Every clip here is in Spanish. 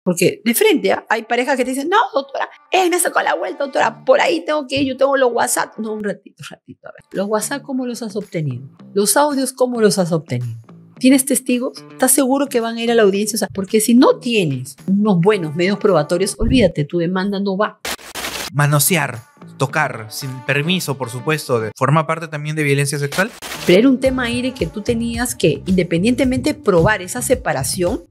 Porque de frente hay parejas que te dicen, no, doctora, me sacó la vuelta, doctora, por ahí tengo que ir, yo tengo los WhatsApp. No, un ratito, a ver. ¿Los WhatsApp cómo los has obtenido? ¿Los audios cómo los has obtenido? ¿Tienes testigos? ¿Estás seguro que van a ir a la audiencia? O sea, porque si no tienes unos buenos medios probatorios, olvídate, tu demanda no va. Manosear, tocar, sin permiso, por supuesto, ¿forma parte también de violencia sexual? Pero era un tema, Aire, que tú tenías que, independientemente de probar esa separación,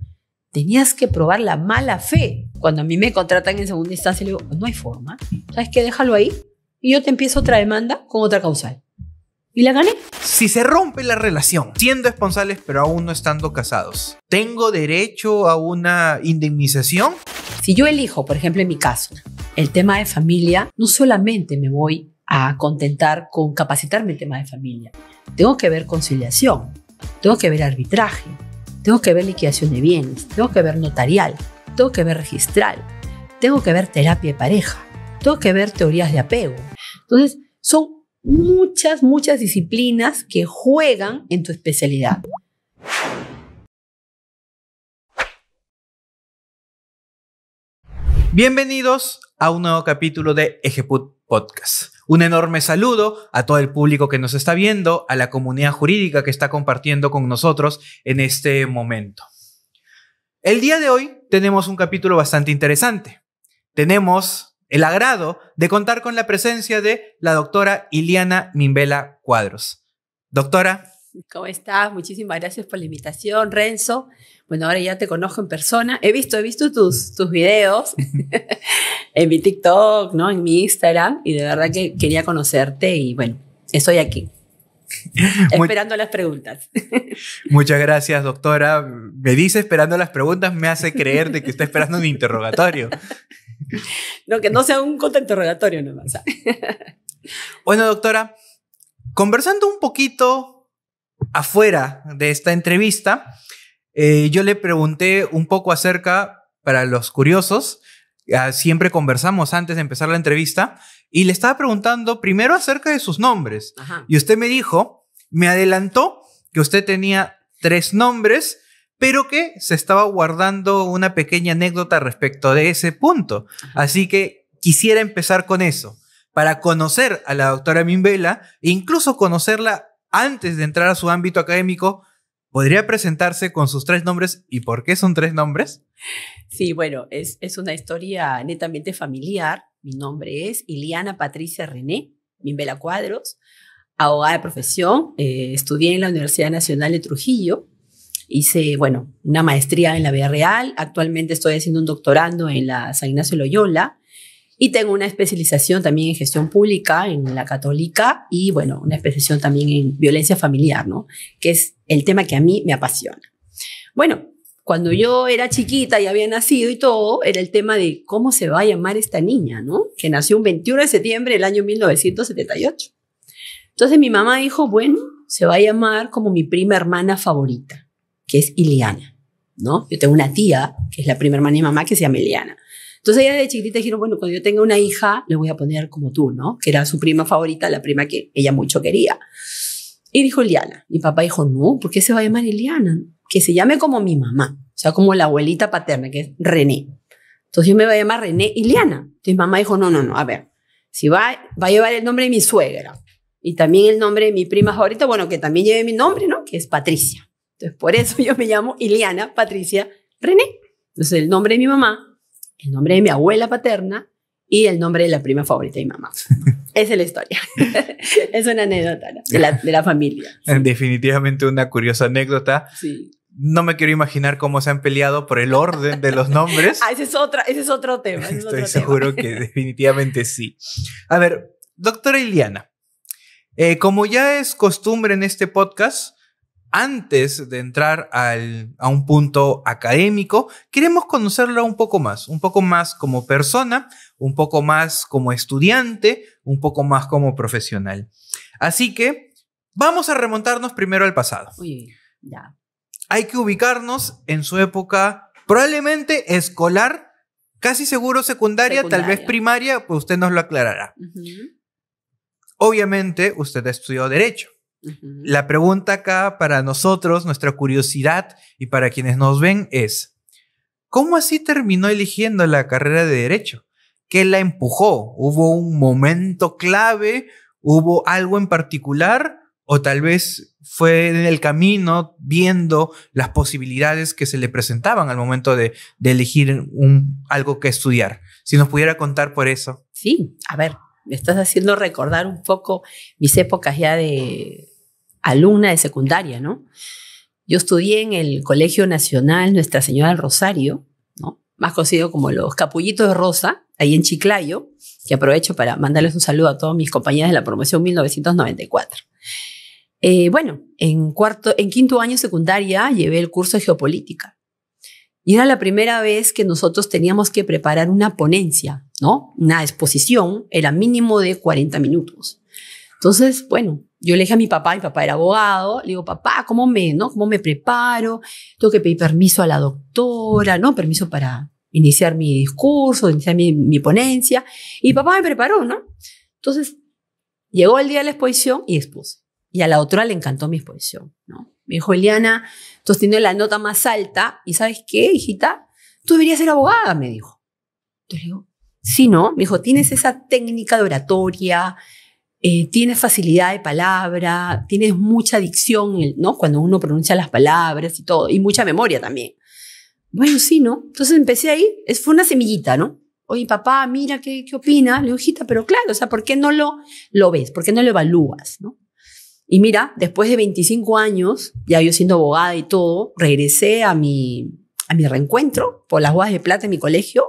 tenías que probar la mala fe. Cuando a mí me contratan en segunda instancia, le digo, no hay forma. ¿Sabes qué? Déjalo ahí y yo te empiezo otra demanda con otra causal. ¿Y la gané? Si se rompe la relación, siendo responsables pero aún no estando casados, ¿tengo derecho a una indemnización? Si yo elijo, por ejemplo, en mi caso, el tema de familia, no solamente me voy a contentar con capacitarme en tema de familia. Tengo que ver conciliación, tengo que ver arbitraje, tengo que ver liquidación de bienes, tengo que ver notarial, tengo que ver registral, tengo que ver terapia de pareja, tengo que ver teorías de apego. Entonces, son muchas disciplinas que juegan en tu especialidad. Bienvenidos a un nuevo capítulo de Ejeput Podcast. Un enorme saludo a todo el público que nos está viendo, a la comunidad jurídica que está compartiendo con nosotros en este momento. El día de hoy tenemos un capítulo bastante interesante. Tenemos el agrado de contar con la presencia de la doctora Iliana Mimbela Cuadros. Doctora. ¿Cómo estás? Muchísimas gracias por la invitación, Renzo. Bueno, ahora ya te conozco en persona. He visto tus videos en mi TikTok, ¿no? En mi Instagram, y de verdad que quería conocerte y bueno, estoy aquí. Esperando las preguntas. Muchas gracias, doctora. Me dice esperando las preguntas, me hace creer de que está esperando un interrogatorio. No, que no sea un contrainterrogatorio nomás. Bueno, doctora, conversando un poquito afuera de esta entrevista, yo le pregunté un poco acerca, para los curiosos, siempre conversamos antes de empezar la entrevista, y le estaba preguntando primero acerca de sus nombres. Ajá. Y usted me dijo, me adelantó que usted tenía 3 nombres, pero que se estaba guardando una pequeña anécdota respecto de ese punto. Ajá. Así que quisiera empezar con eso, para conocer a la doctora Mimbela, e incluso conocerla antes de entrar a su ámbito académico. ¿Podría presentarse con sus 3 nombres? ¿Y por qué son 3 nombres? Sí, bueno, es una historia netamente familiar. Mi nombre es Iliana Patricia René Mimbela Cuadros, abogada de profesión. Estudié en la Universidad Nacional de Trujillo. Hice, bueno, una maestría en la vida real. Actualmente estoy haciendo un doctorando en la San Ignacio Loyola. Y tengo una especialización también en gestión pública en la Católica y, bueno, una especialización también en violencia familiar, ¿no? Que es el tema que a mí me apasiona. Bueno, cuando yo era chiquita y había nacido y todo, era el tema de cómo se va a llamar esta niña, ¿no? Que nació un 21 de septiembre del año 1978. Entonces mi mamá dijo, bueno, se va a llamar como mi prima hermana favorita, que es Iliana, ¿no? Yo tengo una tía, que es la prima hermana de mi mamá, que se llama Iliana. Entonces ella de chiquitita dijeron, bueno, cuando yo tenga una hija, le voy a poner como tú, ¿no? Que era su prima favorita, la prima que ella mucho quería. Y dijo Iliana. Mi papá dijo, no, ¿por qué se va a llamar Iliana? Que se llame como mi mamá, o sea, como la abuelita paterna, que es René. Entonces yo me voy a llamar René Iliana. Entonces mi mamá dijo, no, a ver, si va a llevar el nombre de mi suegra y también el nombre de mi prima favorita, bueno, que también lleve mi nombre, ¿no? Que es Patricia. Entonces por eso yo me llamo Iliana Patricia René. Entonces el nombre de mi mamá, el nombre de mi abuela paterna y el nombre de la prima favorita de mi mamá. Esa es la historia. Es una anécdota, ¿no? de la familia. Sí. Definitivamente una curiosa anécdota. Sí. No me quiero imaginar cómo se han peleado por el orden de los nombres. Ese es otro tema. Estoy seguro que definitivamente sí. A ver, doctora Iliana, como ya es costumbre en este podcast, antes de entrar a un punto académico, queremos conocerla un poco más como persona, un poco más como estudiante, un poco más como profesional. Así que vamos a remontarnos primero al pasado. Uy, ya. Hay que ubicarnos en su época probablemente escolar, casi seguro secundaria, tal vez primaria, pues usted nos lo aclarará. Obviamente usted estudió Derecho. La pregunta acá para nosotros, nuestra curiosidad y para quienes nos ven es, ¿cómo así terminó eligiendo la carrera de Derecho? ¿Qué la empujó? ¿Hubo un momento clave? ¿Hubo algo en particular? ¿O tal vez fue en el camino viendo las posibilidades que se le presentaban al momento de elegir algo que estudiar? Si nos pudiera contar por eso. Sí, a ver, me estás haciendo recordar un poco mis épocas ya de alumna de secundaria, ¿no? Yo estudié en el Colegio Nacional Nuestra Señora del Rosario, ¿no? Más conocido como los Capullitos de Rosa, ahí en Chiclayo, que aprovecho para mandarles un saludo a todos mis compañeros de la promoción 1994. Bueno, en quinto año secundaria llevé el curso de geopolítica. Y era la primera vez que nosotros teníamos que preparar una ponencia, ¿no? Una exposición, era mínimo de 40 minutos. Entonces, bueno, yo le dije a mi papá era abogado, le digo, papá, ¿cómo me preparo? Tengo que pedir permiso a la doctora, ¿no? Permiso para iniciar mi discurso, iniciar mi ponencia. Y papá me preparó, ¿no? Entonces, llegó el día de la exposición y expuse. Y a la doctora le encantó mi exposición, ¿no? Me dijo, Eliana, tú has tenido la nota más alta y ¿sabes qué, hijita? Tú deberías ser abogada, me dijo. Entonces le digo, sí, ¿no? Me dijo, tienes esa técnica de oratoria, tienes facilidad de palabra, tienes mucha dicción, ¿no? Cuando uno pronuncia las palabras y todo, y mucha memoria también. Bueno, sí, ¿no? Entonces empecé ahí, fue una semillita, ¿no? Oye, papá, mira, ¿qué opina? Le digo, hijita, pero claro, o sea, ¿por qué no lo ves? ¿Por qué no lo evalúas, no? Y mira, después de 25 años, ya yo siendo abogada y todo, regresé a mi reencuentro por las bodas de plata en mi colegio,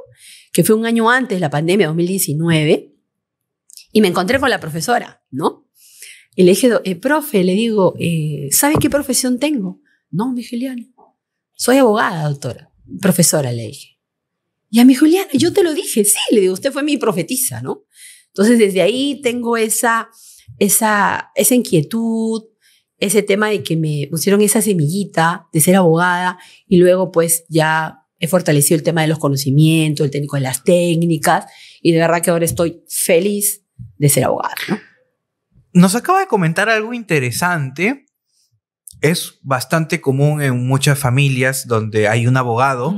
que fue un año antes de la pandemia, 2019, y me encontré con la profesora, ¿no? Y le dije, profe, le digo, ¿sabe qué profesión tengo? No, mi Juliana, soy abogada, doctora. Profesora, le dije. Y a mi Juliana, yo te lo dije, sí, le digo, usted fue mi profetisa, ¿no? Entonces, desde ahí tengo esa inquietud, ese tema de que me pusieron esa semillita de ser abogada y luego pues ya he fortalecido el tema de los conocimientos, el técnico de las técnicas y de verdad que ahora estoy feliz de ser abogada, ¿no? Nos acaba de comentar algo interesante. Es bastante común en muchas familias donde hay un abogado.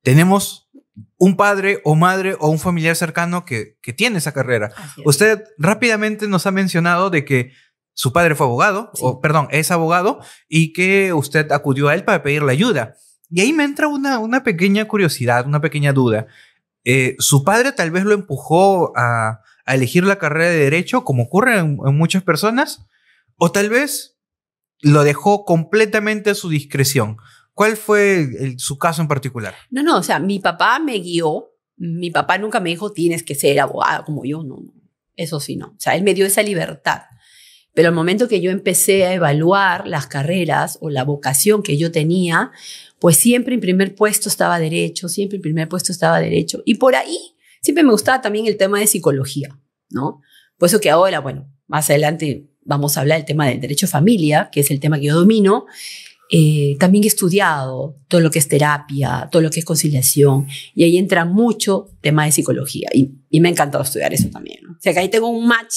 Tenemos un padre o madre o un familiar cercano que tiene esa carrera. Usted rápidamente nos ha mencionado de que su padre fue abogado, sí. Es abogado, y que usted acudió a él para pedirle ayuda. Y ahí me entra una pequeña curiosidad, una pequeña duda. ¿Su padre tal vez lo empujó a elegir la carrera de Derecho, como ocurre en muchas personas? ¿O tal vez lo dejó completamente a su discreción? ¿Cuál fue su caso en particular? No, o sea, mi papá me guió. Mi papá nunca me dijo, tienes que ser abogada como yo, no. Eso sí, no. O sea, él me dio esa libertad. Pero al momento que yo empecé a evaluar las carreras o la vocación que yo tenía, pues siempre en primer puesto estaba Derecho, Y por ahí siempre me gustaba también el tema de psicología, ¿no? Por eso que ahora, bueno, más adelante vamos a hablar del tema del derecho a familia, que es el tema que yo domino. También he estudiado todo lo que es terapia, todo lo que es conciliación, y ahí entra mucho tema de psicología, y me ha encantado estudiar eso también, ¿no? O sea que ahí tengo un match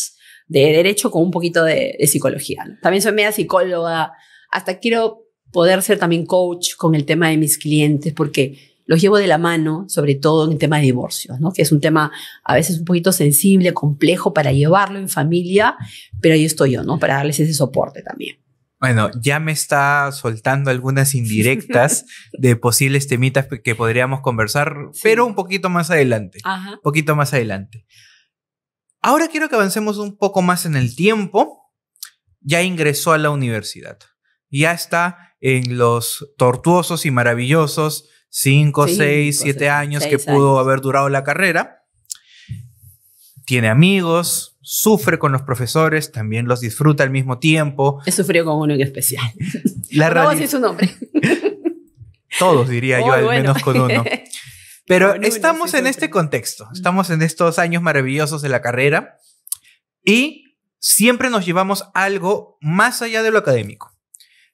de derecho con un poquito de psicología, ¿no? También soy media psicóloga, hasta quiero poder ser también coach con el tema de mis clientes, porque los llevo de la mano, sobre todo en el tema de divorcios, ¿no? Que es un tema a veces un poquito sensible, complejo para llevarlo en familia, pero ahí estoy yo, ¿no? Para darles ese soporte también. Bueno, ya me está soltando algunas indirectas de posibles temitas que podríamos conversar, sí, pero un poquito más adelante. Ajá. Un poquito más adelante. Ahora quiero que avancemos un poco más en el tiempo. Ya ingresó a la universidad. Ya está en los tortuosos y maravillosos 5, 6, 7 años que pudo haber durado la carrera. Tiene amigos, sufre con los profesores, también los disfruta al mismo tiempo. He sufrido con uno en especial. No decir su nombre. Todos, diría yo, al menos con uno. Pero estamos en este contexto, estamos en estos años maravillosos de la carrera y siempre nos llevamos algo más allá de lo académico.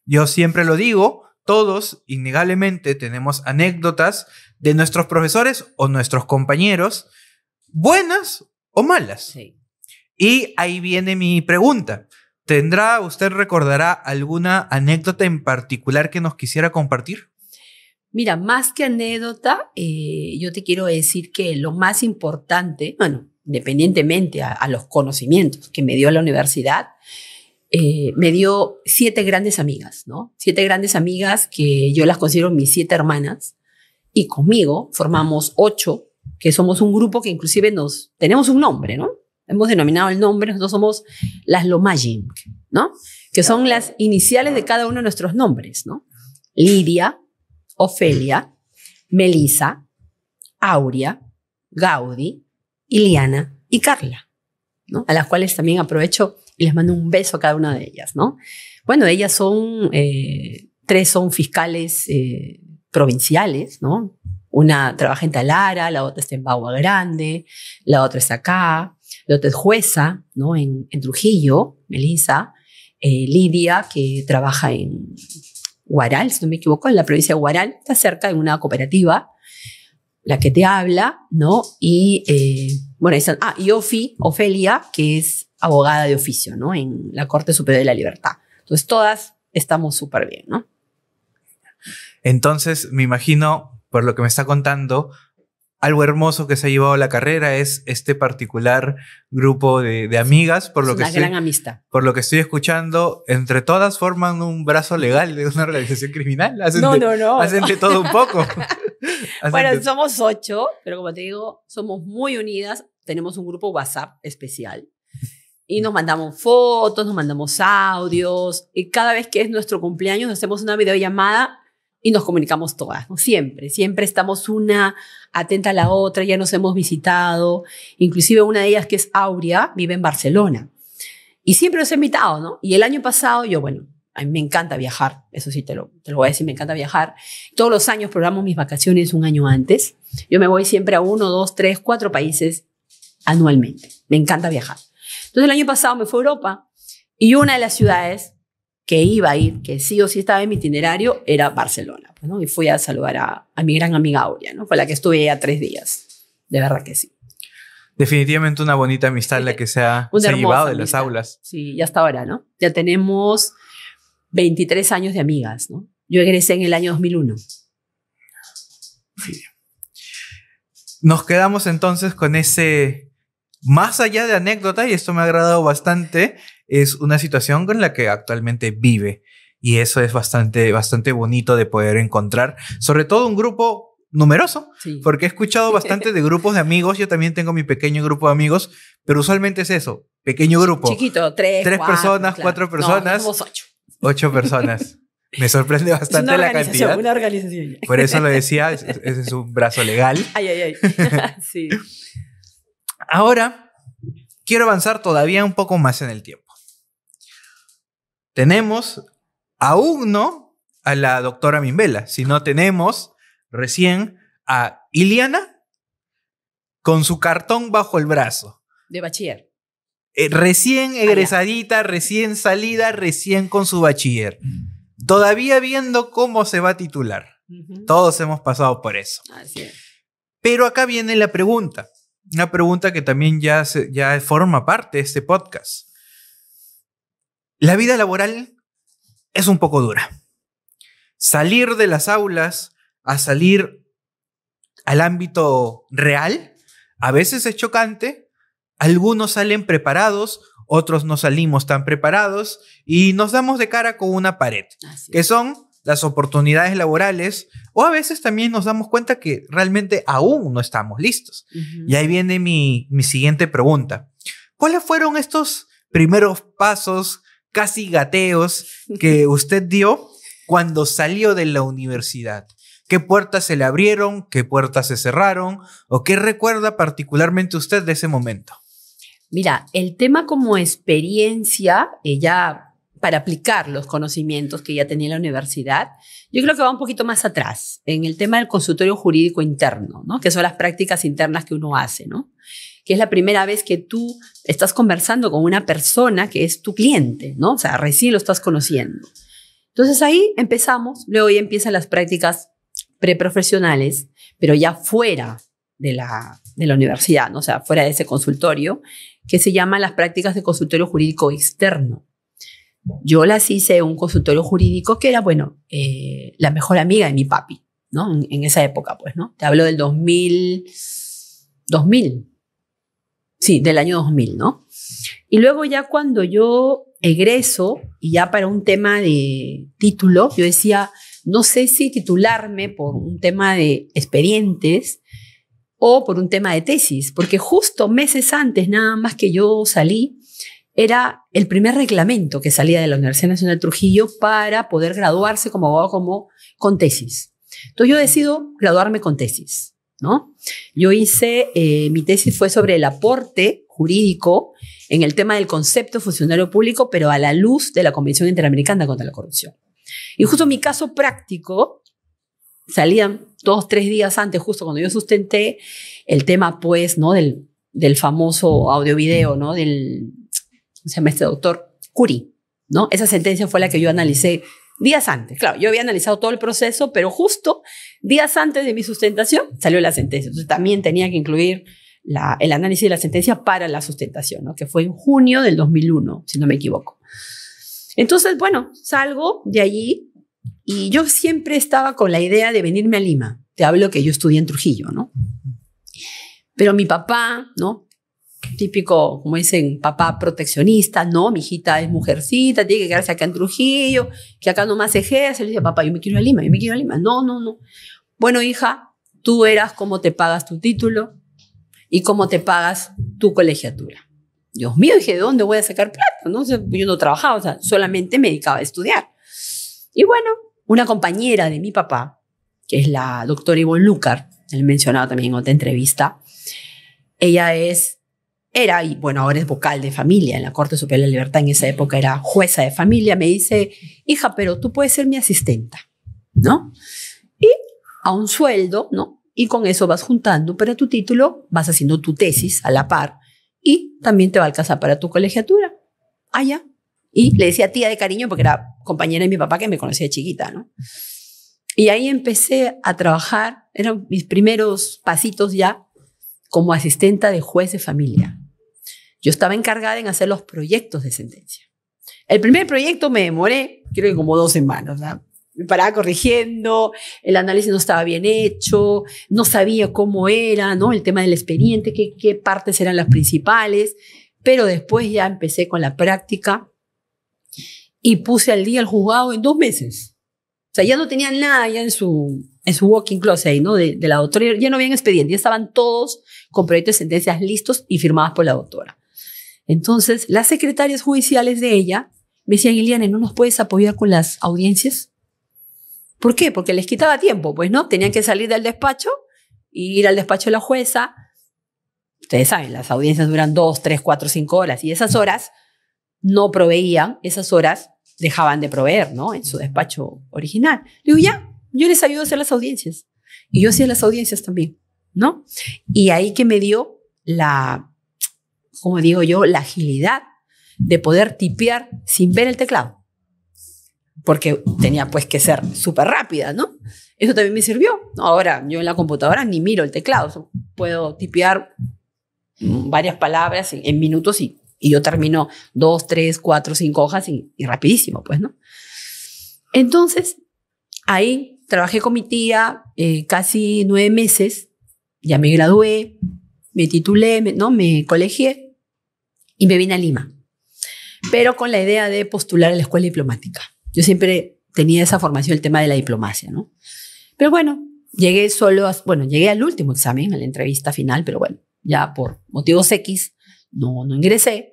Yo siempre lo digo, todos innegablemente tenemos anécdotas de nuestros profesores o nuestros compañeros, buenas o malas. Sí. Y ahí viene mi pregunta. ¿Usted recordará alguna anécdota en particular que nos quisiera compartir? Mira, más que anécdota, yo te quiero decir que lo más importante, bueno, independientemente a los conocimientos que me dio la universidad, me dio 7 grandes amigas, ¿no? 7 grandes amigas que yo las considero mis 7 hermanas, y conmigo formamos 8, que somos un grupo que inclusive tenemos un nombre, ¿no? Hemos denominado el nombre, nosotros somos las Lomajin, ¿no? Que son las iniciales de cada uno de nuestros nombres, ¿no? Lidia, Ofelia, Melisa, Aurea, Gaudí, Iliana y Carla, ¿no? A las cuales también aprovecho y les mando un beso a cada una de ellas, ¿no? Bueno, ellas son, 3 son fiscales provinciales, ¿no? Una trabaja en Talara, la otra está en Bagua Grande, la otra está acá, la otra es jueza, ¿no? En Trujillo, Melisa, Lidia, que trabaja en Huaral, si no me equivoco, en la provincia de Huaral, está cerca en una cooperativa, la que te habla, ¿no? Y, bueno, ahí están, y Ofelia, que es abogada de oficio, ¿no? En la Corte Superior de la Libertad. Entonces, todas estamos súper bien, ¿no? Entonces, me imagino, por lo que me está contando, algo hermoso que se ha llevado a la carrera es este particular grupo de amigas. Por lo Es que una gran amistad. Por lo que estoy escuchando, entre todas forman un brazo legal de una organización criminal. Hacen No. Hacen de todo un poco. Bueno, somos 8, pero como te digo, somos muy unidas. Tenemos un grupo WhatsApp especial. Y nos mandamos fotos, nos mandamos audios. Y cada vez que es nuestro cumpleaños, hacemos una videollamada y nos comunicamos todas, ¿no? Siempre estamos una atenta a la otra, ya nos hemos visitado. Inclusive una de ellas, que es Aurea, vive en Barcelona. Y siempre nos ha invitado, ¿no? Y el año pasado, bueno, a mí me encanta viajar. Eso sí, te lo voy a decir, me encanta viajar. Todos los años programo mis vacaciones un año antes. Yo me voy siempre a 1, 2, 3, 4 países anualmente. Me encanta viajar. Entonces el año pasado me fui a Europa y una de las ciudades que iba a ir, que sí o sí estaba en mi itinerario, era Barcelona, pues, ¿no? Y fui a saludar a mi gran amiga Aurea, ¿no? Con la que estuve ya 3 días. De verdad que sí. Definitivamente una bonita amistad la que se ha llevado de las aulas. Sí, ya hasta ahora, ¿no? Ya tenemos 23 años de amigas, ¿no? Yo egresé en el año 2001. Sí. Nos quedamos entonces con ese, más allá de anécdota, y esto me ha agradado bastante, es una situación con la que actualmente vive. Y eso es bastante bonito de poder encontrar, sobre todo un grupo numeroso, sí. Porque he escuchado bastante de grupos de amigos. Yo también tengo mi pequeño grupo de amigos, pero usualmente es eso, pequeño grupo. Chiquito, 3 personas, claro. 4 personas. No, somos 8. 8 personas. Me sorprende bastante la cantidad. Una organización. Por eso lo decía, ese es un brazo legal. Ay. Sí. Ahora, quiero avanzar todavía un poco más en el tiempo. Tenemos aún no a la doctora Mimbela, sino tenemos recién a Iliana con su cartón bajo el brazo. De bachiller. Recién egresadita, recién salida, recién con su bachiller. Todavía viendo cómo se va a titular. Todos hemos pasado por eso. Así es. Pero acá viene la pregunta. Una pregunta que también ya forma parte de este podcast. La vida laboral es un poco dura. Salir de las aulas a salir al ámbito real a veces es chocante. Algunos salen preparados, otros no salimos tan preparados y nos damos de cara con una pared, que son las oportunidades laborales, o a veces también nos damos cuenta que realmente aún no estamos listos. Y ahí viene mi siguiente pregunta. ¿Cuáles fueron estos primeros pasos, casi gateos, que usted dio cuando salió de la universidad? ¿Qué puertas se le abrieron? ¿Qué puertas se cerraron? ¿O qué recuerda particularmente usted de ese momento? Mira, el tema como experiencia, ya para aplicar los conocimientos que ya tenía en la universidad, yo creo que va un poquito más atrás, en el tema del consultorio jurídico interno, ¿no? Que son las prácticas internas que uno hace, ¿no? Que es la primera vez que tú estás conversando con una persona que es tu cliente, ¿no? O sea, recién lo estás conociendo. Entonces ahí empezamos, luego ya empiezan las prácticas preprofesionales, pero ya fuera de la universidad, ¿no? O sea, fuera de ese consultorio, que se llaman las prácticas de consultorio jurídico externo. Yo las hice en un consultorio jurídico que era, bueno, la mejor amiga de mi papi, ¿no? En esa época, pues, ¿no? Te hablo del 2000. Sí, del año 2000, ¿no? Y luego ya cuando yo egreso, y ya para un tema de título, yo decía, no sé si titularme por un tema de expedientes o por un tema de tesis, porque justo meses antes, nada más que yo salí, era el primer reglamento que salía de la Universidad Nacional de Trujillo para poder graduarse como abogado con tesis. Entonces yo decido graduarme con tesis, ¿no? Yo hice, mi tesis fue sobre el aporte jurídico en el tema del concepto de funcionario público, pero a la luz de la Convención Interamericana contra la Corrupción. Y justo mi caso práctico, salían 2-3 días antes, justo cuando yo sustenté el tema, pues, ¿no? Del famoso audio-video, ¿no? ¿Cómo se llama este doctor? Curie, ¿no? Esa sentencia fue la que yo analicé días antes. Claro, yo había analizado todo el proceso, pero justo días antes de mi sustentación salió la sentencia. Entonces también tenía que incluir el análisis de la sentencia para la sustentación, ¿no? Que fue en junio del 2001, si no me equivoco. Entonces, bueno, salgo de allí y yo siempre estaba con la idea de venirme a Lima. Te hablo que yo estudié en Trujillo, ¿no? Pero mi papá, ¿no? Típico, como dicen, papá proteccionista, no, mi hijita es mujercita, tiene que quedarse acá en Trujillo, que acá nomás ejerce. Le dice, papá, yo me quiero ir a Lima, yo me quiero ir a Lima. No. Bueno, hija, tú verás cómo te pagas tu título y cómo te pagas tu colegiatura. Dios mío, dije, ¿de dónde voy a sacar plata? ¿No? O sea, yo no trabajaba, o sea, solamente me dedicaba a estudiar. Y bueno, una compañera de mi papá, que es la doctora Ivonne Lucar, él mencionaba también en otra entrevista, ella era, y bueno, ahora es vocal de familia en la Corte Superior de la Libertad, en esa época era jueza de familia, me dice, hija, pero tú puedes ser mi asistenta, ¿no? Y a un sueldo, ¿no? Y con eso vas juntando para tu título, vas haciendo tu tesis a la par y también te va a alcanzar para tu colegiatura. Ah, ya. Y le decía tía de cariño porque era compañera de mi papá que me conocía de chiquita, ¿no? Y ahí empecé a trabajar, eran mis primeros pasitos ya como asistenta de juez de familia. Yo estaba encargada en hacer los proyectos de sentencia. El primer proyecto me demoré, creo que como 2 semanas, ¿no? Me paraba corrigiendo, el análisis no estaba bien hecho, no sabía cómo era, ¿no? El tema del expediente, qué partes eran las principales, pero después ya empecé con la práctica y puse al día el juzgado en 2 meses. O sea, ya no tenían nada ya en su walking closet, ¿no? De la doctora, ya no habían expediente, ya estaban todos con proyectos de sentencias listos y firmadas por la doctora. Entonces, las secretarias judiciales de ella me decían, Iliana, ¿no nos puedes apoyar con las audiencias? ¿Por qué? Porque les quitaba tiempo, pues, ¿no? Tenían que salir del despacho y ir al despacho de la jueza. Ustedes saben, las audiencias duran 2, 3, 4, 5 horas y esas horas no proveían, esas horas dejaban de proveer, ¿no? En su despacho original. Le digo, ya, yo les ayudo a hacer las audiencias. Y yo hacía las audiencias también, ¿no? Y ahí que me dio como digo yo, la agilidad de poder tipear sin ver el teclado. Porque tenía pues que ser súper rápida, ¿no? Eso también me sirvió. Ahora, yo en la computadora ni miro el teclado. Puedo tipear varias palabras en minutos y yo termino 2, 3, 4, 5 hojas y rapidísimo, pues, ¿no? Entonces, ahí trabajé con mi tía casi 9 meses, ya me gradué, me titulé, ¿no? Me colegié y me vine a Lima, pero con la idea de postular a la escuela diplomática. Yo siempre tenía esa formación, el tema de la diplomacia, ¿no? Pero bueno, llegué al último examen, a la entrevista final, pero bueno, ya por motivos X no ingresé.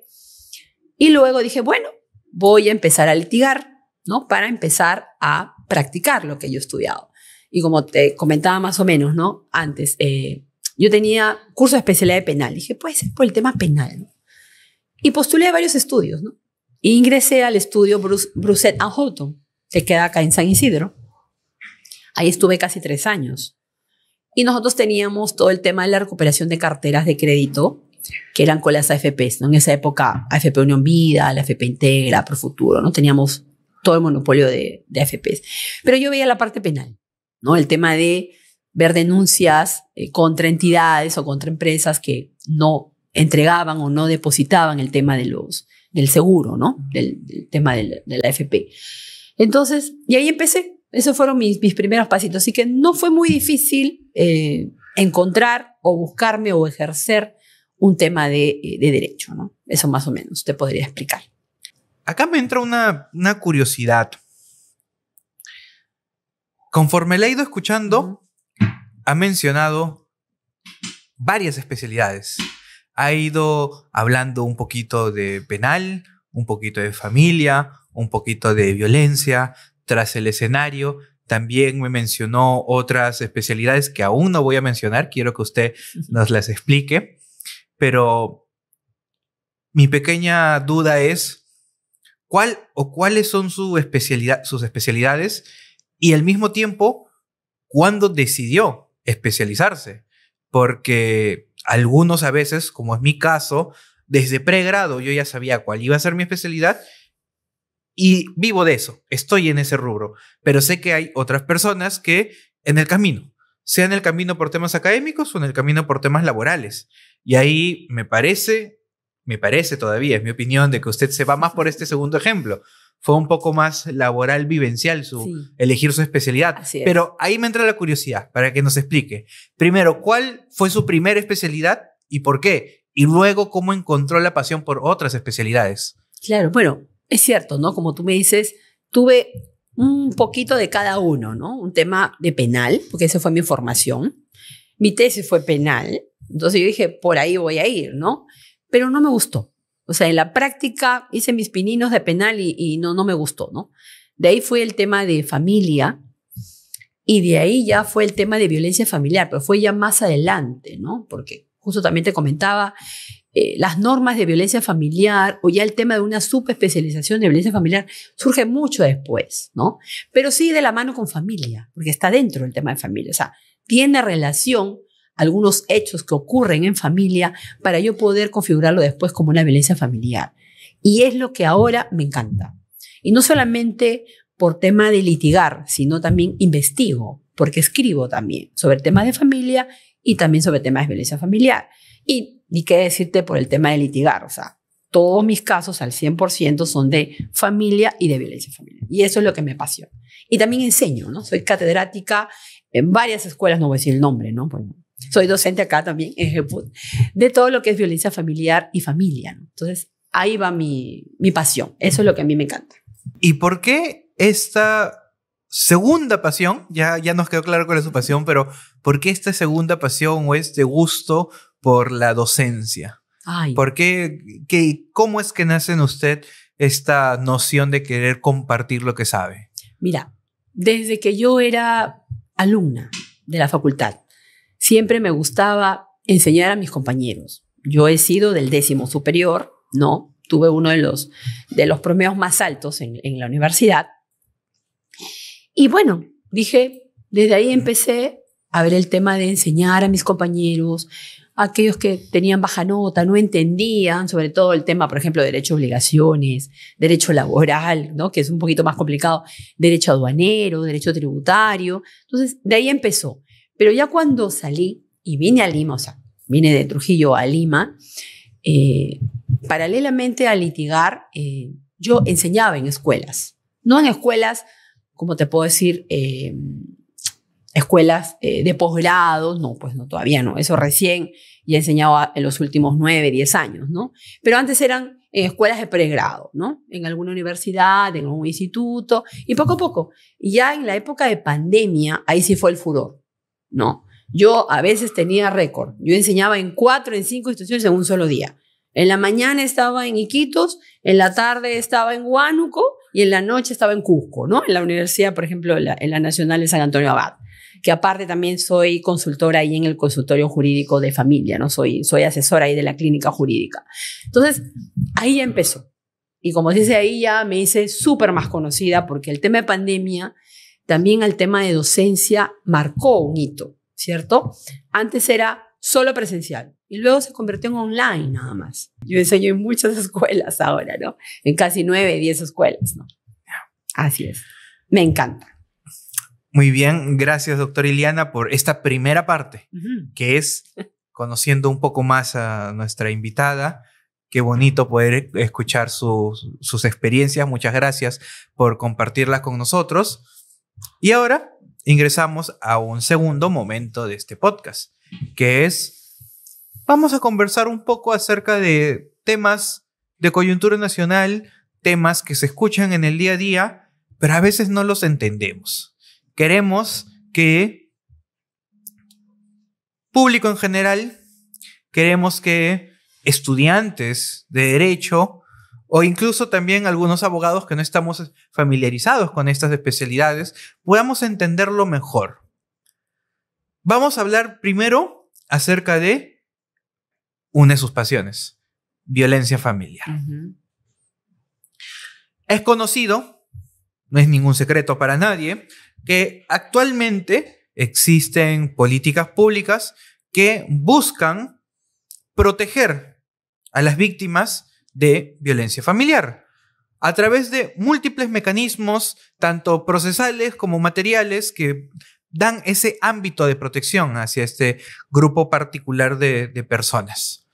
Y luego dije, bueno, voy a empezar a litigar, ¿no? Para empezar a practicar lo que yo he estudiado. Y como te comentaba más o menos, ¿no? Antes, yo tenía curso de especialidad de penal. Dije, puede ser por el tema penal, ¿no? Y postulé a varios estudios, ¿no? E ingresé al estudio Brousset & Houghton, que queda acá en San Isidro. Ahí estuve casi 3 años. Y nosotros teníamos todo el tema de la recuperación de carteras de crédito, que eran con las AFPs, ¿no? En esa época, AFP Unión Vida, la AFP Integra, Profuturo, ¿no? Teníamos todo el monopolio de AFPs. Pero yo veía la parte penal, ¿no? El tema de ver denuncias contra entidades o contra empresas que no entregaban o no depositaban el tema del seguro, ¿no? Del tema de la AFP. Entonces, y ahí empecé. esos fueron mis primeros pasitos. Así que no fue muy difícil encontrar o buscarme o ejercer un tema de derecho, ¿no? Eso más o menos te podría explicar. Acá me entra una curiosidad. Conforme la he ido escuchando, ha mencionado varias especialidades. Ha ido hablando un poquito de penal, un poquito de familia, un poquito de violencia. Tras el escenario, también me mencionó otras especialidades que aún no voy a mencionar. Quiero que usted nos las explique. Pero mi pequeña duda es, ¿cuáles son sus especialidades? Y al mismo tiempo, ¿cuándo decidió especializarse? Porque algunos a veces, como es mi caso, desde pregrado yo ya sabía cuál iba a ser mi especialidad y vivo de eso, estoy en ese rubro. Pero sé que hay otras personas que en el camino, sea en el camino por temas académicos o en el camino por temas laborales. Y ahí me parece todavía, es mi opinión, de que usted se va más por este segundo ejemplo. Fue un poco más laboral, vivencial, elegir su especialidad. Así es. Pero ahí me entra la curiosidad para que nos explique. Primero, ¿cuál fue su primera especialidad y por qué? Y luego, ¿cómo encontró la pasión por otras especialidades? Claro, bueno, es cierto, ¿no? Como tú me dices, tuve un poquito de cada uno, ¿no? Un tema de penal, porque esa fue mi formación. Mi tesis fue penal, entonces yo dije, por ahí voy a ir, ¿no? Pero no me gustó. O sea, en la práctica hice mis pininos de penal y no me gustó, ¿no? De ahí fue el tema de familia y de ahí ya fue el tema de violencia familiar, pero fue ya más adelante, ¿no? Porque justo también te comentaba, las normas de violencia familiar o ya el tema de una subespecialización de violencia familiar surge mucho después, ¿no? Pero sí de la mano con familia, porque está dentro del tema de familia. O sea, tiene relación algunos hechos que ocurren en familia para yo poder configurarlo después como una violencia familiar. Y es lo que ahora me encanta. Y no solamente por tema de litigar, sino también investigo, porque escribo también sobre temas de familia y también sobre temas de violencia familiar. Y qué decirte por el tema de litigar, o sea, todos mis casos al 100% son de familia y de violencia familiar. Y eso es lo que me apasiona. Y también enseño, ¿no? Soy catedrática en varias escuelas, no voy a decir el nombre, ¿no? Pues, soy docente acá también en GEPUT, de todo lo que es violencia familiar y familia, ¿no? Entonces, ahí va mi pasión. Eso es lo que a mí me encanta. ¿Y por qué esta segunda pasión? Ya nos quedó claro cuál es su pasión, pero ¿por qué esta segunda pasión o este gusto por la docencia? Ay. ¿Por qué? ¿Cómo es que nace en usted esta noción de querer compartir lo que sabe? Mira, desde que yo era alumna de la facultad, siempre me gustaba enseñar a mis compañeros. Yo he sido del 10º superior, ¿no? Tuve uno de los promedios más altos en la universidad. Y bueno, dije, desde ahí empecé a ver el tema de enseñar a mis compañeros, a aquellos que tenían baja nota, no entendían, sobre todo el tema, por ejemplo, derecho a obligaciones, derecho laboral, ¿no? Que es un poquito más complicado, derecho aduanero, derecho tributario. Entonces, de ahí empezó. Pero ya cuando salí y vine a Lima, o sea, vine de Trujillo a Lima, paralelamente a litigar, yo enseñaba en escuelas. No en escuelas, como te puedo decir, escuelas de posgrado, no, pues no, todavía no. Eso recién ya enseñaba en los últimos 9, 10 años, ¿no? Pero antes eran en escuelas de pregrado, ¿no? En alguna universidad, en algún instituto, y poco a poco. Y ya en la época de pandemia, ahí sí fue el furor, ¿no? Yo a veces tenía récord. Yo enseñaba en 4, en 5 instituciones en un solo día. En la mañana estaba en Iquitos, en la tarde estaba en Huánuco y en la noche estaba en Cusco, ¿no? En la universidad, por ejemplo, en la Nacional de San Antonio Abad, que aparte también soy consultora ahí en el consultorio jurídico de familia, ¿no? Soy asesora ahí de la clínica jurídica. Entonces, ahí ya empezó. Y como se dice, ahí ya me hice súper más conocida porque el tema de pandemia, también el tema de docencia marcó un hito, ¿cierto? Antes era solo presencial y luego se convirtió en online nada más. Yo enseño en muchas escuelas ahora, ¿no? En casi 9, 10 escuelas, ¿no? Así es. Me encanta. Muy bien, gracias, doctora Ileana, por esta primera parte, que es conociendo un poco más a nuestra invitada. Qué bonito poder escuchar sus experiencias. Muchas gracias por compartirlas con nosotros. Y ahora ingresamos a un segundo momento de este podcast, que es, vamos a conversar un poco acerca de temas de coyuntura nacional, temas que se escuchan en el día a día, pero a veces no los entendemos. Queremos que público en general, queremos que estudiantes de derecho o incluso también algunos abogados que no estamos familiarizados con estas especialidades podamos entenderlo mejor. Vamos a hablar primero acerca de una de sus pasiones, violencia familiar. Es conocido, no es ningún secreto para nadie, que actualmente existen políticas públicas que buscan proteger a las víctimas de violencia familiar a través de múltiples mecanismos, tanto procesales como materiales, que dan ese ámbito de protección hacia este grupo particular de personas.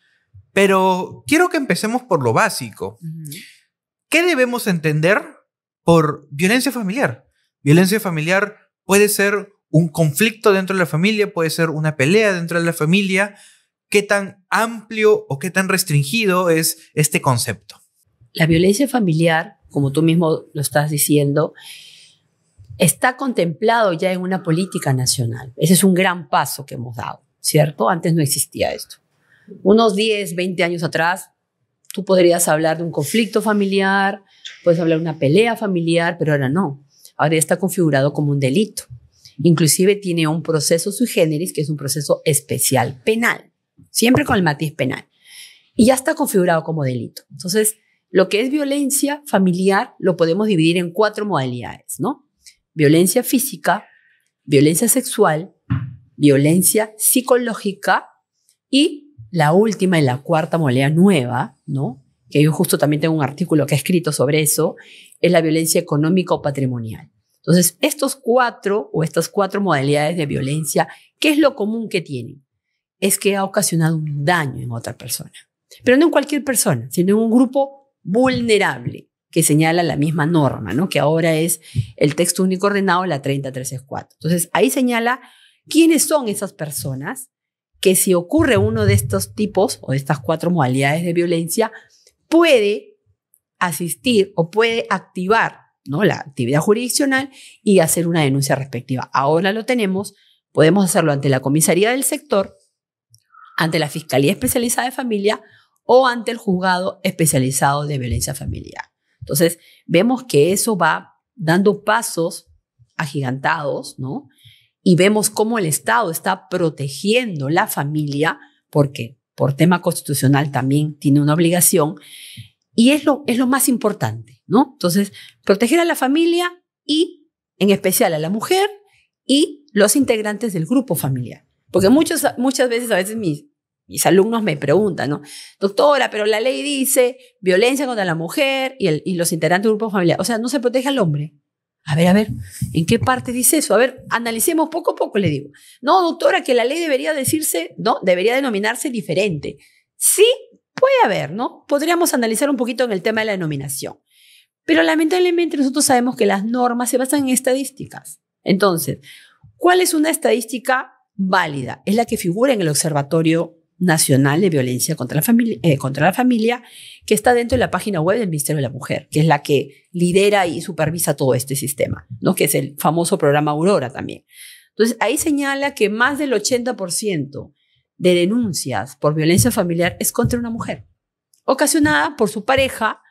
Pero quiero que empecemos por lo básico. ¿Qué debemos entender por violencia familiar? Violencia familiar puede ser un conflicto dentro de la familia, puede ser una pelea dentro de la familia. ¿Qué tan amplio o qué tan restringido es este concepto? La violencia familiar, como tú mismo lo estás diciendo, está contemplado ya en una política nacional. Ese es un gran paso que hemos dado, ¿cierto? Antes no existía esto. Unos 10, 20 años atrás, tú podrías hablar de un conflicto familiar, puedes hablar de una pelea familiar, pero ahora no. Ahora ya está configurado como un delito. Inclusive tiene un proceso sui generis, que es un proceso especial penal, siempre con el matiz penal. Y ya está configurado como delito. Entonces, lo que es violencia familiar lo podemos dividir en 4 modalidades, ¿no? Violencia física, violencia sexual, violencia psicológica y la última y la cuarta modalidad nueva, ¿no? Que yo justo también tengo un artículo que he escrito sobre eso, es la violencia económica o patrimonial. Entonces, estas 4 modalidades de violencia, ¿qué es lo común que tienen? Es que ha ocasionado un daño en otra persona. Pero no en cualquier persona, sino en un grupo vulnerable, que señala la misma norma, ¿no? Que ahora es el texto único ordenado, la 30364. Entonces, ahí señala quiénes son esas personas que si ocurre uno de estos tipos o de estas 4 modalidades de violencia, puede asistir o puede activar, ¿no?, la actividad jurisdiccional y hacer una denuncia respectiva. Ahora lo tenemos, podemos hacerlo ante la comisaría del sector, ante la Fiscalía Especializada de Familia o ante el Juzgado Especializado de Violencia Familiar. Entonces, vemos que eso va dando pasos agigantados, ¿no? Y vemos cómo el Estado está protegiendo la familia, porque por tema constitucional también tiene una obligación, y es lo más importante, ¿no? Entonces, proteger a la familia y, en especial, a la mujer y los integrantes del grupo familiar. Porque muchas veces mis alumnos me preguntan, ¿no? Doctora, pero la ley dice violencia contra la mujer y los integrantes del grupo familiar. O sea, no se protege al hombre. A ver, ¿en qué parte dice eso? A ver, analicemos poco a poco, le digo. No, doctora, que la ley debería decirse, ¿no? Debería denominarse diferente. Sí, puede haber, ¿no? Podríamos analizar un poquito en el tema de la denominación. Pero lamentablemente nosotros sabemos que las normas se basan en estadísticas. Entonces, ¿cuál es una estadística válida? Es la que figura en el Observatorio Nacional de Violencia contra la Familia, que está dentro de la página web del Ministerio de la Mujer, que es la que lidera y supervisa todo este sistema, ¿no? Que es el famoso programa Aurora también. Entonces, ahí señala que más del 80% de denuncias por violencia familiar es contra una mujer, ocasionada por su pareja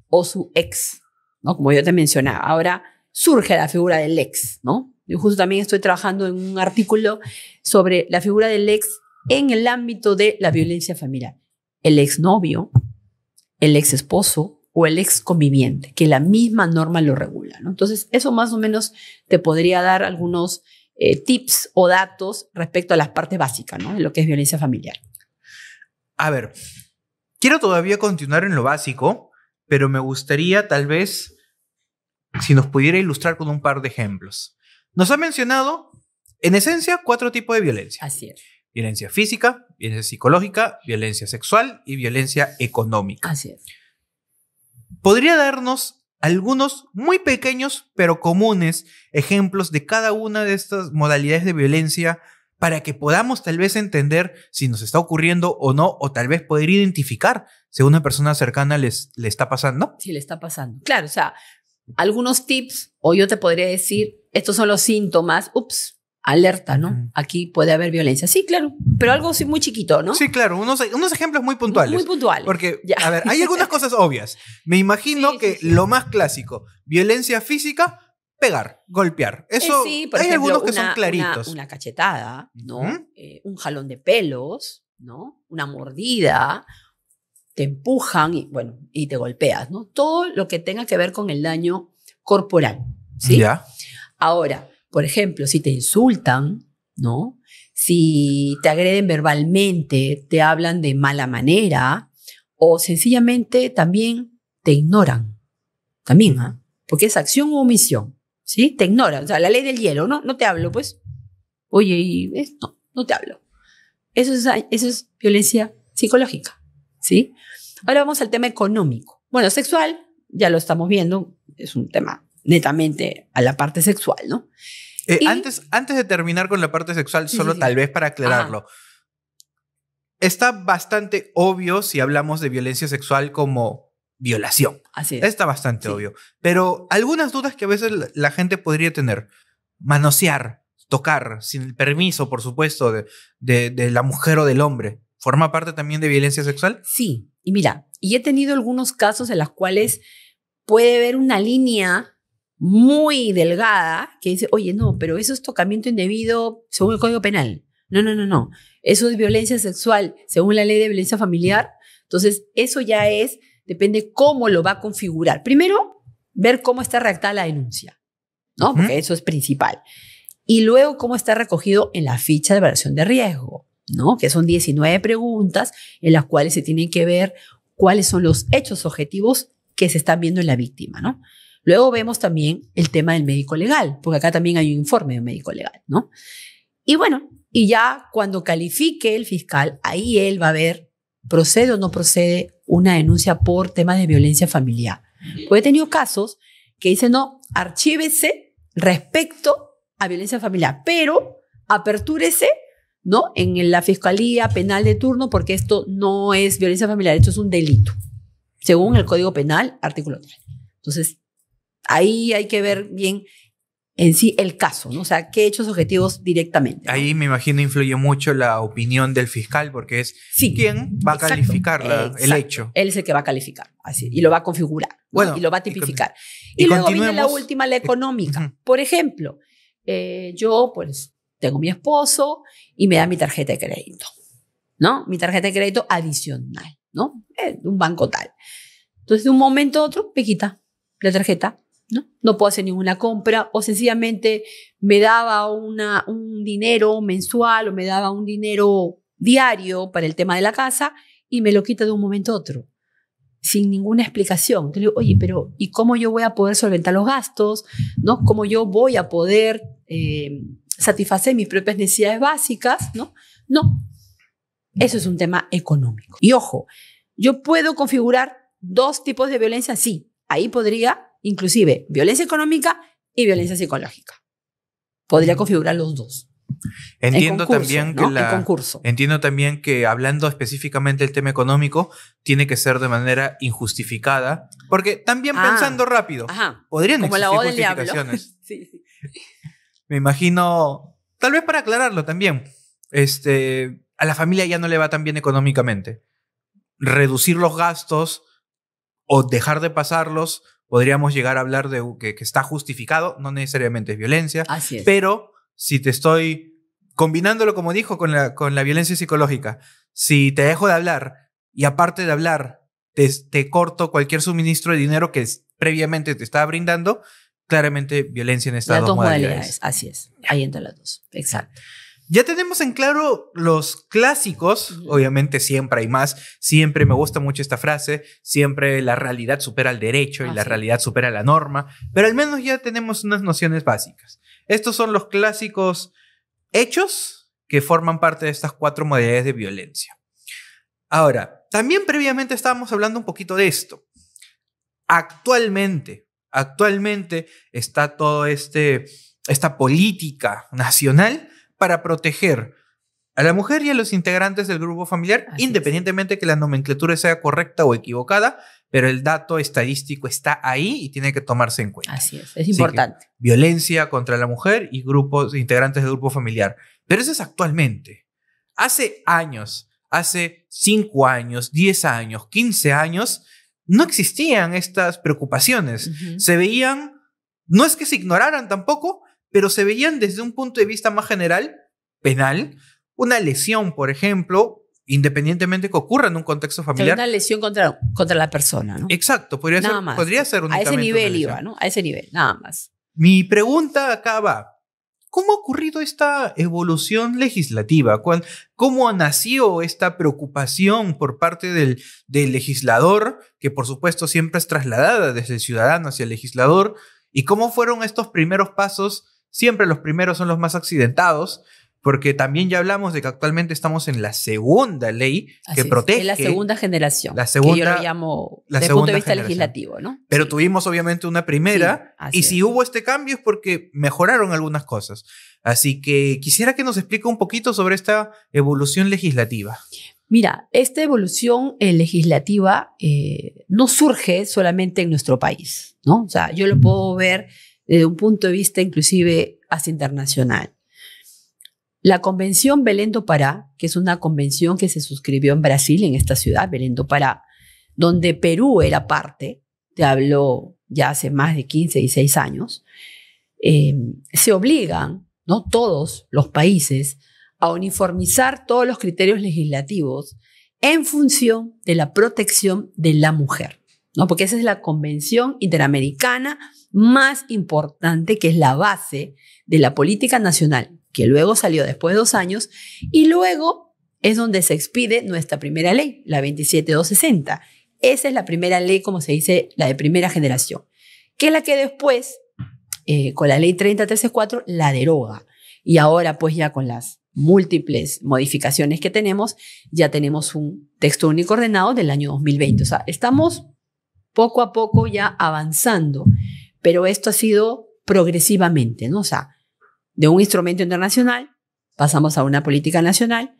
o su ex, ¿no? Como yo te mencionaba. Ahora surge la figura del ex, ¿no? Yo justo también estoy trabajando en un artículo sobre la figura del ex en el ámbito de la violencia familiar. El exnovio, el ex esposo o el ex conviviente, que la misma norma lo regula, ¿no? Entonces, eso más o menos te podría dar algunos tips o datos respecto a las partes básicas, ¿no?, de lo que es violencia familiar. A ver, quiero todavía continuar en lo básico, pero me gustaría tal vez si nos pudiera ilustrar con un par de ejemplos. Nos ha mencionado, en esencia, 4 tipos de violencia. Así es. Violencia física, violencia psicológica, violencia sexual y violencia económica. Así es. ¿Podría darnos algunos muy pequeños pero comunes ejemplos de cada una de estas modalidades de violencia para que podamos tal vez entender si nos está ocurriendo o no, o tal vez poder identificar si a una persona cercana le está pasando? Sí, le está pasando. Claro, o sea, algunos tips, o yo te podría decir, estos son los síntomas, alerta, ¿no? Aquí puede haber violencia. Sí, claro, pero algo sí muy chiquito, ¿no? Sí, claro, unos ejemplos muy puntuales. Muy puntuales. Porque, ya. A ver, hay algunas cosas obvias. Me imagino que lo más clásico, violencia física, pegar, golpear. Eso, sí, por hay ejemplo, algunos que son claritos. Una cachetada, ¿no? Un jalón de pelos, ¿no? Una mordida, te empujan y te golpeas, ¿no? Todo lo que tenga que ver con el daño corporal, ¿sí? Ya. Ahora, por ejemplo, si te insultan, ¿no? Si te agreden verbalmente, te hablan de mala manera o sencillamente también te ignoran. También, ¿ah? Porque es acción o omisión, ¿sí? Te ignoran. O sea, la ley del hielo, ¿no? No te hablo, pues. Oye, no te hablo. Eso es violencia psicológica, ¿sí? Ahora vamos al tema económico. Bueno, sexual, ya lo estamos viendo, es un tema netamente a la parte sexual, ¿no? Antes de terminar con la parte sexual, solo tal vez para aclararlo. Está bastante obvio si hablamos de violencia sexual como violación. Así es. Está bastante obvio. Pero algunas dudas que a veces la gente podría tener. Manosear, tocar, sin el permiso, por supuesto, de la mujer o del hombre. ¿Forma parte también de violencia sexual? Sí. Y mira, y he tenido algunos casos en los cuales puede haber una línea muy delgada que dice, oye, no, pero eso es tocamiento indebido según el Código Penal. No. Eso es violencia sexual según la ley de violencia familiar. Entonces, eso ya depende cómo lo va a configurar. Primero, ver cómo está redactada la denuncia, ¿no? Porque eso es principal. Y luego, cómo está recogido en la ficha de evaluación de riesgo, ¿no? Que son 19 preguntas en las cuales se tienen que ver cuáles son los hechos objetivos que se están viendo en la víctima, ¿no? Luego vemos también el tema del médico legal, porque acá también hay un informe de un médico legal, ¿no? Y bueno, y ya cuando califique el fiscal, ahí él va a ver, procede o no procede una denuncia por temas de violencia familiar. Porque he tenido casos que dicen, no, archívese respecto a violencia familiar, pero apertúrese, ¿no? En la Fiscalía Penal de turno, porque esto no es violencia familiar, esto es un delito, según el Código Penal, artículo 3. Entonces, ahí hay que ver bien en sí el caso, ¿no? O sea, qué hechos objetivos directamente, ¿no? Ahí me imagino influye mucho la opinión del fiscal, porque es quién va a calificar el hecho. Él es el que va a calificar, así, y lo va a configurar, ¿no? Bueno, y lo va a tipificar. Y luego viene la última, la económica. Por ejemplo, yo pues tengo mi esposo y me da mi tarjeta de crédito, ¿no? Mi tarjeta de crédito adicional, ¿no? Un banco tal. Entonces, de un momento a otro, me quita la tarjeta, ¿no? No puedo hacer ninguna compra, o sencillamente me daba un dinero mensual o me daba un dinero diario para el tema de la casa y me lo quita de un momento a otro, sin ninguna explicación. Entonces digo, oye, pero ¿y cómo yo voy a poder solventar los gastos? ¿No? ¿Cómo yo voy a poder satisfacer mis propias necesidades básicas? ¿No? No. Eso es un tema económico. Y ojo, yo puedo configurar dos tipos de violencia, sí. Ahí podría, inclusive, violencia económica y violencia psicológica. Podría configurar los dos. Entiendo también que ¿no? En concurso. Entiendo también que hablando específicamente del tema económico, tiene que ser de manera injustificada, porque también pensando rápido, podrían como existir la del justificaciones. Sí. Me imagino, tal vez para aclararlo también, a la familia ya no le va tan bien económicamente. Reducir los gastos o dejar de pasarlos, podríamos llegar a hablar de que está justificado, no necesariamente es violencia. Así es. Pero si te estoy combinándolo, como dijo, con la violencia psicológica, si te dejo de hablar y aparte de hablar te corto cualquier suministro de dinero que previamente te estaba brindando, claramente violencia en estas dos modalidades. Así es, ahí entran las dos, exacto. Ya tenemos en claro los clásicos, obviamente siempre hay más, siempre me gusta mucho esta frase, siempre la realidad supera al derecho y la realidad supera la norma, pero al menos ya tenemos unas nociones básicas. Estos son los clásicos hechos que forman parte de estas 4 modalidades de violencia. Ahora, también previamente estábamos hablando un poquito de esto. Actualmente, actualmente está toda esta política nacional para proteger a la mujer y a los integrantes del grupo familiar, Así independientemente que la nomenclatura sea correcta o equivocada, pero el dato estadístico está ahí y tiene que tomarse en cuenta. Así es importante. Violencia contra la mujer y grupos integrantes del grupo familiar. Pero eso es actualmente. Hace años, hace 5 años, 10 años, 15 años, no existían estas preocupaciones. Se veían, no es que se ignoraran tampoco, pero se veían desde un punto de vista más general, penal. Una lesión, por ejemplo, independientemente que ocurra en un contexto familiar. Una lesión contra la persona, ¿no? Exacto, podría ser únicamente a ese nivel iba, ¿no? A ese nivel, nada más. Mi pregunta acá va. ¿Cómo ha ocurrido esta evolución legislativa? ¿Cómo nació esta preocupación por parte del legislador, que por supuesto siempre es trasladada desde el ciudadano hacia el legislador? ¿Y cómo fueron estos primeros pasos? Siempre los primeros son los más accidentados, porque también ya hablamos de que actualmente estamos en la segunda ley que protege. Es la segunda generación, que yo lo llamo desde el punto de vista legislativo, ¿no? Pero tuvimos obviamente una primera, y si hubo este cambio es porque mejoraron algunas cosas. Así que quisiera que nos explique un poquito sobre esta evolución legislativa. Mira, esta evolución legislativa no surge solamente en nuestro país, ¿no? O sea, yo lo puedo ver desde un punto de vista inclusive hasta internacional. La Convención Belém do Pará, que es una convención que se suscribió en Brasil, en esta ciudad, Belém do Pará, donde Perú era parte, te hablo ya hace más de 15, 16 años, se obligan, ¿no?, todos los países a uniformizar todos los criterios legislativos en función de la protección de la mujer, ¿no? Porque esa es la convención interamericana más importante, que es la base de la política nacional, que luego salió después de 2 años, y luego es donde se expide nuestra primera ley, la 27260. Esa es la primera ley, como se dice, la de primera generación, que es la que después, con la ley 30364, la deroga. Y ahora, pues ya con las múltiples modificaciones que tenemos, ya tenemos un texto único ordenado del año 2020. O sea, estamos poco a poco ya avanzando, pero esto ha sido progresivamente, ¿no? O sea, de un instrumento internacional pasamos a una política nacional,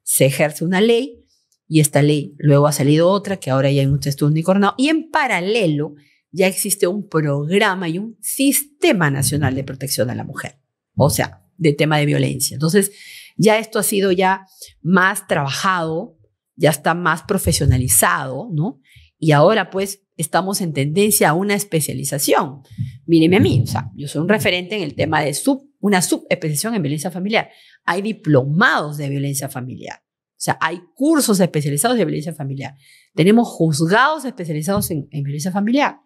se ejerce una ley, y esta ley luego ha salido otra, que ahora ya hay un texto único ordenado, y en paralelo ya existe un programa y un sistema nacional de protección a la mujer, o sea, de tema de violencia. Entonces, ya esto ha sido ya más trabajado, ya está más profesionalizado, ¿no? Y ahora, pues, estamos en tendencia a una especialización. Míreme a mí, o sea, yo soy un referente en el tema de una subespecialización en violencia familiar. Hay diplomados de violencia familiar. O sea, hay cursos especializados de violencia familiar. Tenemos juzgados especializados en violencia familiar.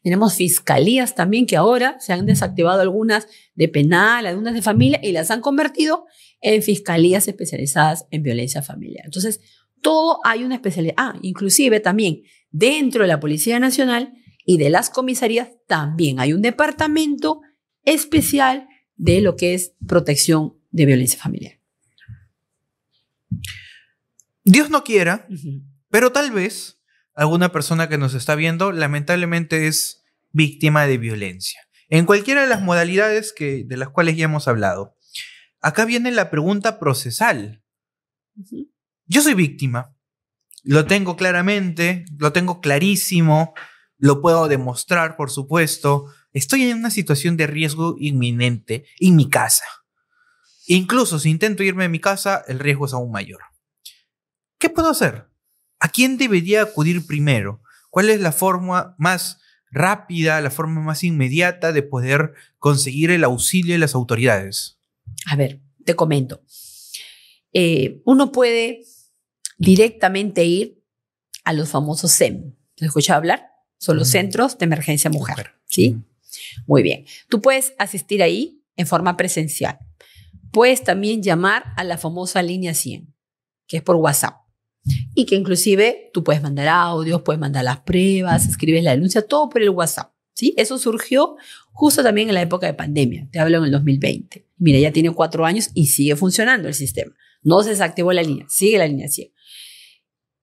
Tenemos fiscalías también, que ahora se han desactivado algunas de penal, algunas de familia, y las han convertido en fiscalías especializadas en violencia familiar. Entonces, todo hay una especialidad. Inclusive también dentro de la Policía Nacional y de las comisarías también hay un departamento especial de lo que es protección de violencia familiar. Dios no quiera, pero tal vez alguna persona que nos está viendo lamentablemente es víctima de violencia, en cualquiera de las modalidades de las cuales ya hemos hablado. Acá viene la pregunta procesal. Yo soy víctima, lo tengo claramente, lo tengo clarísimo, lo puedo demostrar, por supuesto. Estoy en una situación de riesgo inminente en mi casa. Incluso si intento irme de mi casa, el riesgo es aún mayor. ¿Qué puedo hacer? ¿A quién debería acudir primero? ¿Cuál es la forma más rápida, la forma más inmediata de poder conseguir el auxilio de las autoridades? A ver, te comento. Uno puede directamente ir a los famosos CEM. ¿Te has escuchado hablar? Son los Centros de Emergencia Mujer. ¿Sí? Muy bien. Tú puedes asistir ahí en forma presencial. Puedes también llamar a la famosa línea 100, que es por WhatsApp. Y que inclusive tú puedes mandar audios, puedes mandar las pruebas, escribes la denuncia, todo por el WhatsApp. ¿Sí? Eso surgió justo también en la época de pandemia. Te hablo en el 2020. Mira, ya tiene 4 años y sigue funcionando el sistema. No se desactivó la línea, sigue la línea 100.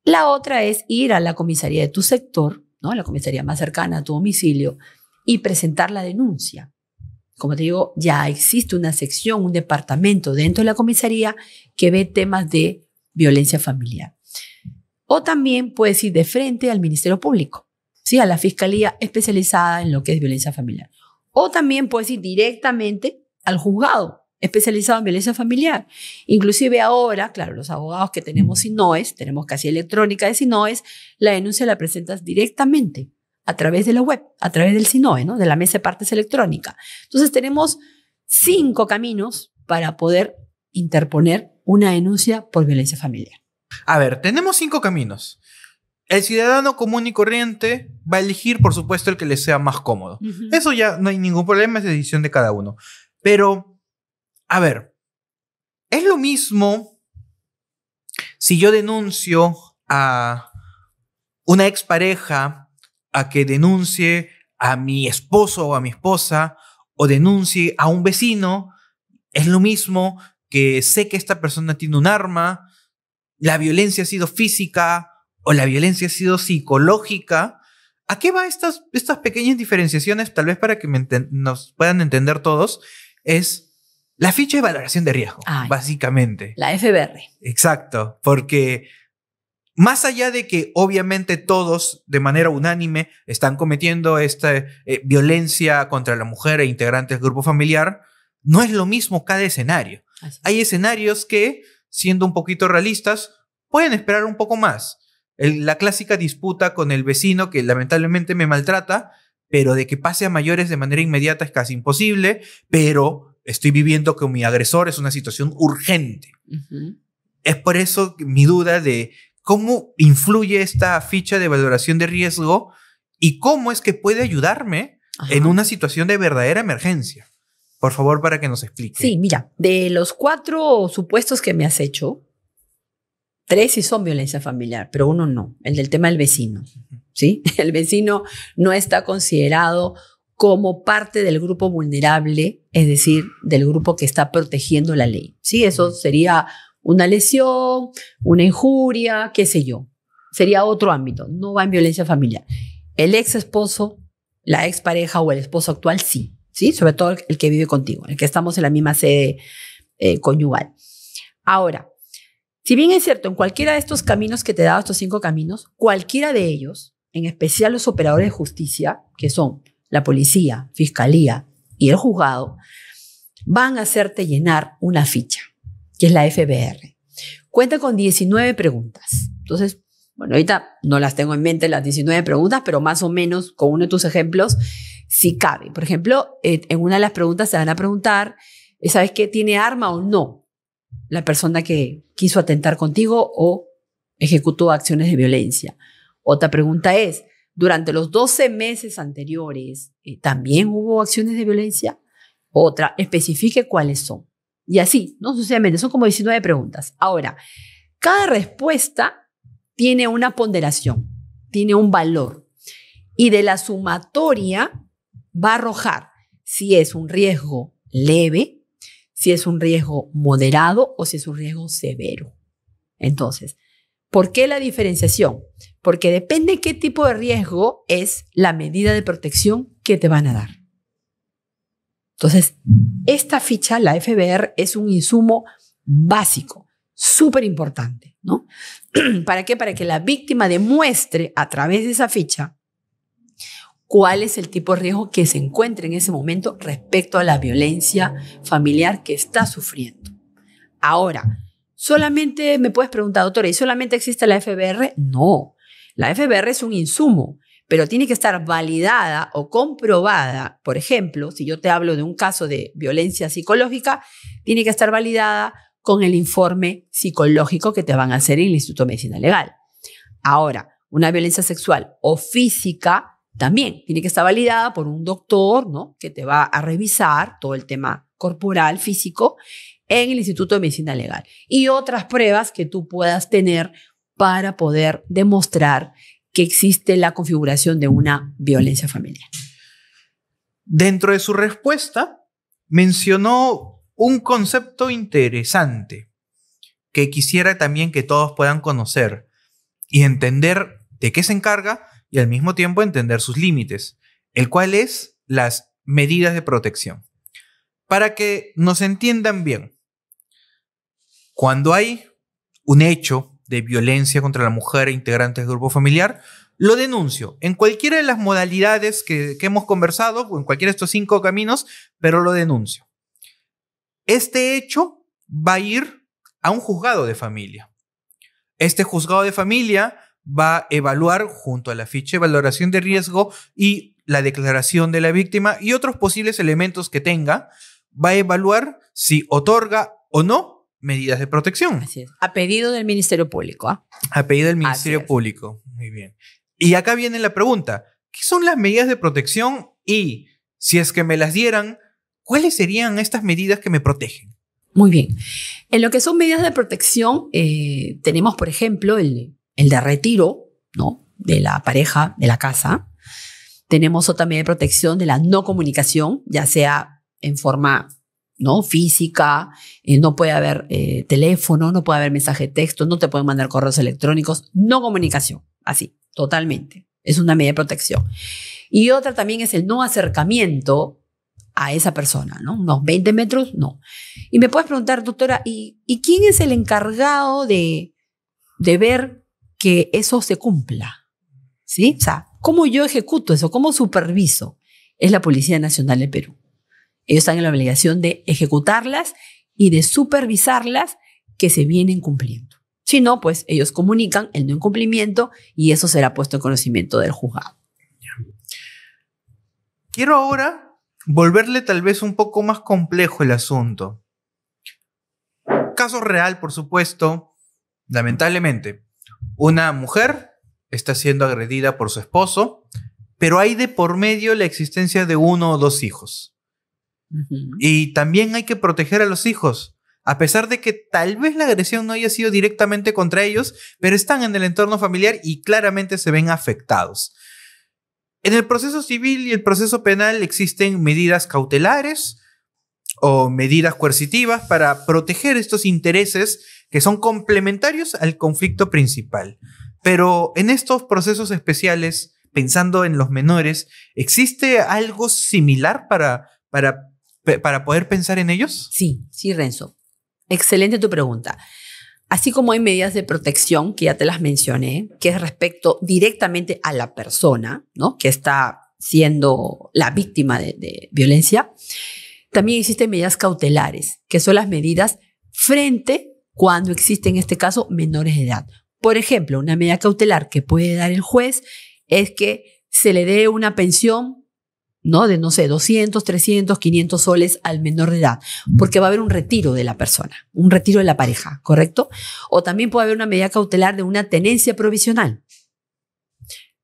La otra es ir a la comisaría de tu sector ¿no? La comisaría más cercana a tu domicilio y presentar la denuncia. Como te digo, ya existe una sección, un departamento dentro de la comisaría que ve temas de violencia familiar. O también puedes ir de frente al Ministerio Público, ¿sí? A la Fiscalía especializada en lo que es violencia familiar. O también puedes ir directamente al juzgado especializado en violencia familiar. Inclusive ahora, claro, los abogados que tenemos SINOES, tenemos casilla electrónica de SINOES, la denuncia la presentas directamente a través de la web, a través del SINOE, ¿no? De la mesa de partes electrónica. Entonces tenemos 5 caminos para poder interponer una denuncia por violencia familiar. A ver, tenemos 5 caminos. El ciudadano común y corriente va a elegir, por supuesto, el que le sea más cómodo. Eso ya no hay ningún problema, es decisión de cada uno. Pero, a ver, es lo mismo si yo denuncio a una expareja a que denuncie a mi esposo o a mi esposa, o denuncie a un vecino. Es lo mismo que sé que esta persona tiene un arma, la violencia ha sido física o la violencia ha sido psicológica. ¿A qué van estas pequeñas diferenciaciones? Tal vez para que nos puedan entender todos, es la ficha de valoración de riesgo, básicamente. La FBR. Exacto, porque más allá de que obviamente todos de manera unánime están cometiendo esta violencia contra la mujer e integrantes del grupo familiar, no es lo mismo cada escenario. Hay escenarios que, siendo un poquito realistas, pueden esperar un poco más. La clásica disputa con el vecino que lamentablemente me maltrata, pero de que pase a mayores de manera inmediata es casi imposible, pero estoy viviendo con mi agresor, es una situación urgente. Es por eso mi duda de cómo influye esta ficha de valoración de riesgo y cómo es que puede ayudarme en una situación de verdadera emergencia. Por favor, para que nos explique. Sí, mira, de los 4 supuestos que me has hecho, 3 sí son violencia familiar, pero uno no, el del tema del vecino, ¿sí? El vecino no está considerado como parte del grupo vulnerable, es decir, del grupo que está protegiendo la ley, ¿sí? Eso sería una lesión, una injuria, qué sé yo. Sería otro ámbito, no va en violencia familiar. El ex esposo, la expareja o el esposo actual, sí. ¿Sí? Sobre todo el que vive contigo, el que estamos en la misma sede conyugal. Ahora, si bien es cierto, en cualquiera de estos caminos que te he dado, estos 5 caminos, cualquiera de ellos, en especial los operadores de justicia, que son la policía, fiscalía y el juzgado, van a hacerte llenar una ficha, que es la FBR. Cuenta con 19 preguntas. Entonces, bueno, ahorita no las tengo en mente las 19 preguntas, pero más o menos con uno de tus ejemplos, si cabe. Por ejemplo, en una de las preguntas te van a preguntar, ¿sabes qué? ¿Tiene arma o no la persona que quiso atentar contigo o ejecutó acciones de violencia? Otra pregunta es, ¿durante los 12 meses anteriores también hubo acciones de violencia? Otra, especifique cuáles son. Y así, ¿no? Sucesivamente, son como 19 preguntas. Ahora, cada respuesta tiene una ponderación, tiene un valor. Y de la sumatoria va a arrojar si es un riesgo leve, si es un riesgo moderado o si es un riesgo severo. Entonces, ¿por qué la diferenciación? Porque depende qué tipo de riesgo es la medida de protección que te van a dar. Entonces, esta ficha, la FBR, es un insumo básico, súper importante, ¿no? ¿Para qué? Para que la víctima demuestre a través de esa ficha cuál es el tipo de riesgo que se encuentra en ese momento respecto a la violencia familiar que está sufriendo. Ahora, solamente me puedes preguntar, doctora, ¿y solamente existe la FBR? No, la FBR es un insumo, pero tiene que estar validada o comprobada. Por ejemplo, si yo te hablo de un caso de violencia psicológica, tiene que estar validada con el informe psicológico que te van a hacer en el Instituto de Medicina Legal. Ahora, una violencia sexual o física también tiene que estar validada por un doctor, ¿no? Que te va a revisar todo el tema corporal, físico, en el Instituto de Medicina Legal. Y otras pruebas que tú puedas tener para poder demostrar que existe la configuración de una violencia familiar. Dentro de su respuesta, mencionó un concepto interesante que quisiera también que todos puedan conocer y entender de qué se encarga y al mismo tiempo entender sus límites, el cual es las medidas de protección. Para que nos entiendan bien, cuando hay un hecho de violencia contra la mujer e integrantes del grupo familiar, lo denuncio en cualquiera de las modalidades que hemos conversado, o en cualquiera de estos 5 caminos, pero lo denuncio. Este hecho va a ir a un juzgado de familia. Este juzgado de familia va a evaluar, junto a la ficha de valoración de riesgo y la declaración de la víctima y otros posibles elementos que tenga, va a evaluar si otorga o no medidas de protección. Así es. A pedido del Ministerio Público. A pedido del Ministerio Público. Muy bien. Y acá viene la pregunta. ¿Qué son las medidas de protección? Y si es que me las dieran, ¿cuáles serían estas medidas que me protegen? Muy bien. En lo que son medidas de protección, tenemos, por ejemplo, el de retiro, ¿no?, de la pareja de la casa. Tenemos otra medida de protección de la no comunicación, ya sea en forma, ¿no?, física, no puede haber teléfono, no puede haber mensaje de texto, no te pueden mandar correos electrónicos, no comunicación, así, totalmente. Es una medida de protección. Y otra también es el no acercamiento a esa persona, ¿no? Unos 20 metros, no. Y me puedes preguntar, doctora, ¿y quién es el encargado de ver que eso se cumpla? ¿Sí? O sea, ¿cómo yo ejecuto eso? ¿Cómo superviso? Es la Policía Nacional de Perú. Ellos están en la obligación de ejecutarlas y de supervisarlas que se vienen cumpliendo. Si no, pues ellos comunican el no incumplimiento y eso será puesto en conocimiento del juzgado. Quiero ahora volverle tal vez un poco más complejo el asunto. Caso real, por supuesto, lamentablemente. Una mujer está siendo agredida por su esposo, pero hay de por medio la existencia de 1 o 2 hijos. Y también hay que proteger a los hijos, a pesar de que tal vez la agresión no haya sido directamente contra ellos, pero están en el entorno familiar y claramente se ven afectados. En el proceso civil y el proceso penal existen medidas cautelares o medidas coercitivas para proteger estos intereses que son complementarios al conflicto principal. Pero en estos procesos especiales, pensando en los menores, ¿existe algo similar para poder pensar en ellos? Sí, Renzo. Excelente tu pregunta. Así como hay medidas de protección, que ya te las mencioné, que es respecto directamente a la persona, ¿no?, que está siendo la víctima de violencia, también existen medidas cautelares, que son las medidas frente cuando existen, en este caso, menores de edad. Por ejemplo, una medida cautelar que puede dar el juez es que se le dé una pensión, ¿no?, de, no sé, 200, 300, 500 soles al menor de edad, porque va a haber un retiro de la persona, un retiro de la pareja, ¿correcto? O también puede haber una medida cautelar de una tenencia provisional.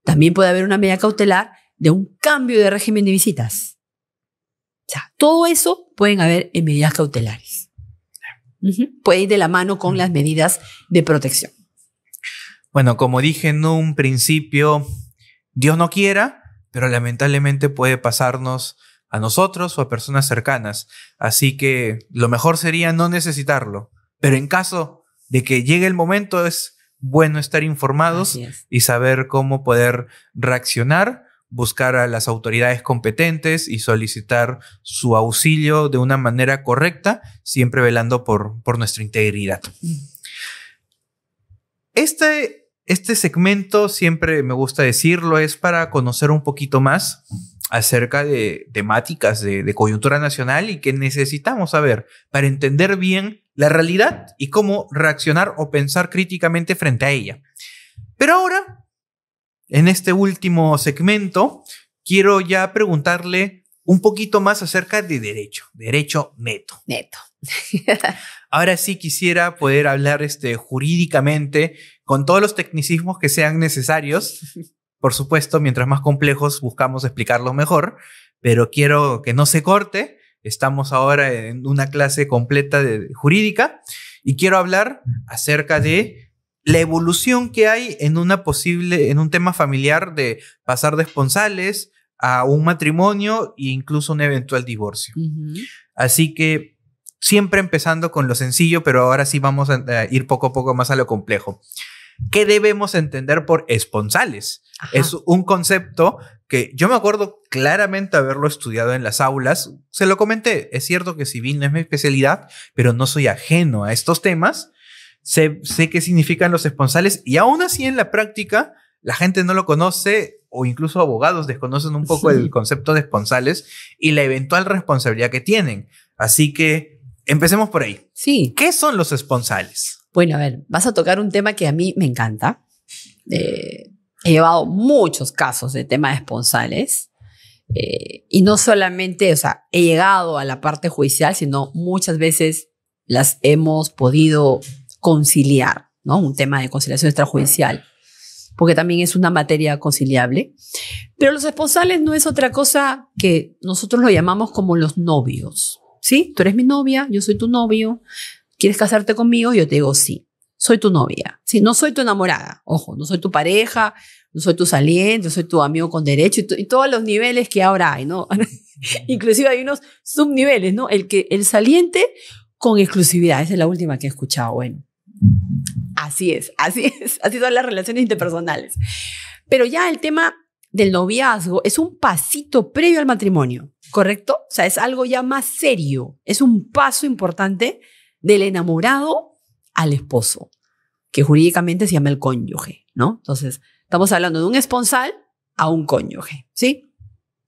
También puede haber una medida cautelar de un cambio de régimen de visitas. O sea, todo eso pueden haber en medidas cautelares. Puede ir de la mano con las medidas de protección. Bueno, como dije en un principio, Dios no quiera, pero lamentablemente puede pasarnos a nosotros o a personas cercanas. Así que lo mejor sería no necesitarlo. Pero en caso de que llegue el momento, es bueno estar informados y saber cómo poder reaccionar, buscar a las autoridades competentes y solicitar su auxilio de una manera correcta, siempre velando por nuestra integridad. Este segmento, siempre me gusta decirlo, es para conocer un poquito más acerca de temáticas de coyuntura nacional y que necesitamos saber para entender bien la realidad y cómo reaccionar o pensar críticamente frente a ella. Pero ahora, en este último segmento, quiero ya preguntarle un poquito más acerca de derecho neto. Ahora sí quisiera poder hablar jurídicamente con todos los tecnicismos que sean necesarios. Por supuesto, mientras más complejos buscamos explicarlos mejor, pero quiero que no se corte. Estamos ahora en una clase completa de jurídica y quiero hablar acerca de la evolución que hay en un tema familiar de pasar de esponsales a un matrimonio e incluso un eventual divorcio. Así que siempre empezando con lo sencillo, pero ahora sí vamos a ir poco a poco más a lo complejo. ¿Qué debemos entender por esponsales? Ajá. Es un concepto que yo me acuerdo claramente haberlo estudiado en las aulas. Se lo comenté. Es cierto que civil no es mi especialidad, pero no soy ajeno a estos temas. Sé qué significan los esponsales y aún así en la práctica la gente no lo conoce o incluso abogados desconocen un poco el concepto de esponsales y la eventual responsabilidad que tienen. Así que empecemos por ahí. Sí. ¿Qué son los esponsales? Bueno, a ver, vas a tocar un tema que a mí me encanta. He llevado muchos casos de temas esponsales y no solamente, o sea, he llegado a la parte judicial, sino muchas veces las hemos podido conciliar, ¿no? Un tema de conciliación extrajudicial, porque también es una materia conciliable. Pero los esponsales no es otra cosa que nosotros lo llamamos como los novios, ¿sí? Tú eres mi novia, yo soy tu novio, ¿quieres casarte conmigo? Yo te digo sí, soy tu novia. Sí, no soy tu enamorada, ojo, no soy tu pareja, no soy tu saliente, soy tu amigo con derecho y todos los niveles que ahora hay, ¿no? Inclusive hay unos subniveles, ¿no? El saliente con exclusividad, esa es la última que he escuchado, bueno. Así son las relaciones interpersonales. Pero ya el tema del noviazgo es un pasito previo al matrimonio, ¿correcto? O sea, es algo ya más serio, es un paso importante del enamorado al esposo, que jurídicamente se llama el cónyuge, ¿no? Entonces, estamos hablando de un esponsal a un cónyuge, ¿sí?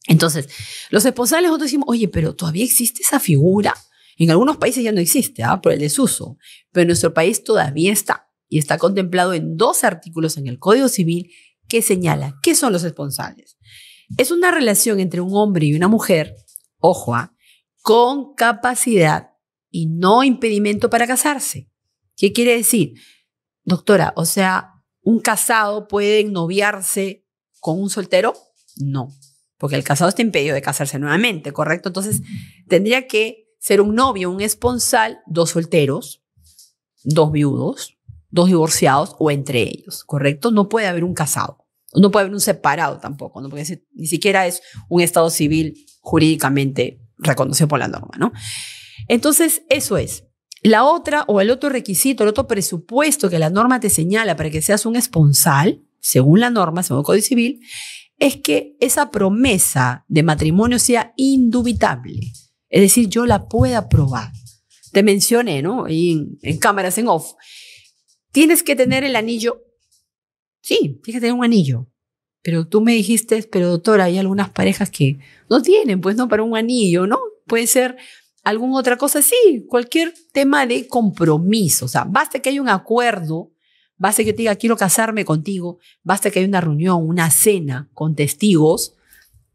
Entonces, los esponsales nosotros decimos, oye, pero ¿todavía existe esa figura? En algunos países ya no existe, por el desuso, pero en nuestro país todavía está y está contemplado en 12 artículos en el Código Civil que señala qué son los esponsales. Es una relación entre un hombre y una mujer, ojo, con capacidad y no impedimento para casarse. ¿Qué quiere decir? Doctora, o sea, ¿un casado puede noviarse con un soltero? No, porque el casado está impedido de casarse nuevamente, ¿correcto? Entonces, tendría que ser un novio, un esponsal, 2 solteros, 2 viudos, 2 divorciados o entre ellos, ¿correcto? No puede haber un casado, no puede haber un separado tampoco, ¿no? Porque ni siquiera es un estado civil jurídicamente reconocido por la norma, ¿no? Entonces, eso es. La otra o el otro requisito, el otro presupuesto que la norma te señala para que seas un esponsal, según la norma, según el Código Civil, es que esa promesa de matrimonio sea indubitable. Es decir, yo la pueda probar. Te mencioné, ¿no? Ahí en cámaras en off. ¿Tienes que tener el anillo? Sí, tienes que tener un anillo. Pero tú me dijiste, pero doctora, hay algunas parejas que no tienen, pues no, para un anillo, ¿no? Puede ser alguna otra cosa, sí, cualquier tema de compromiso. O sea, basta que haya un acuerdo, basta que te diga, quiero casarme contigo, basta que haya una reunión, una cena con testigos,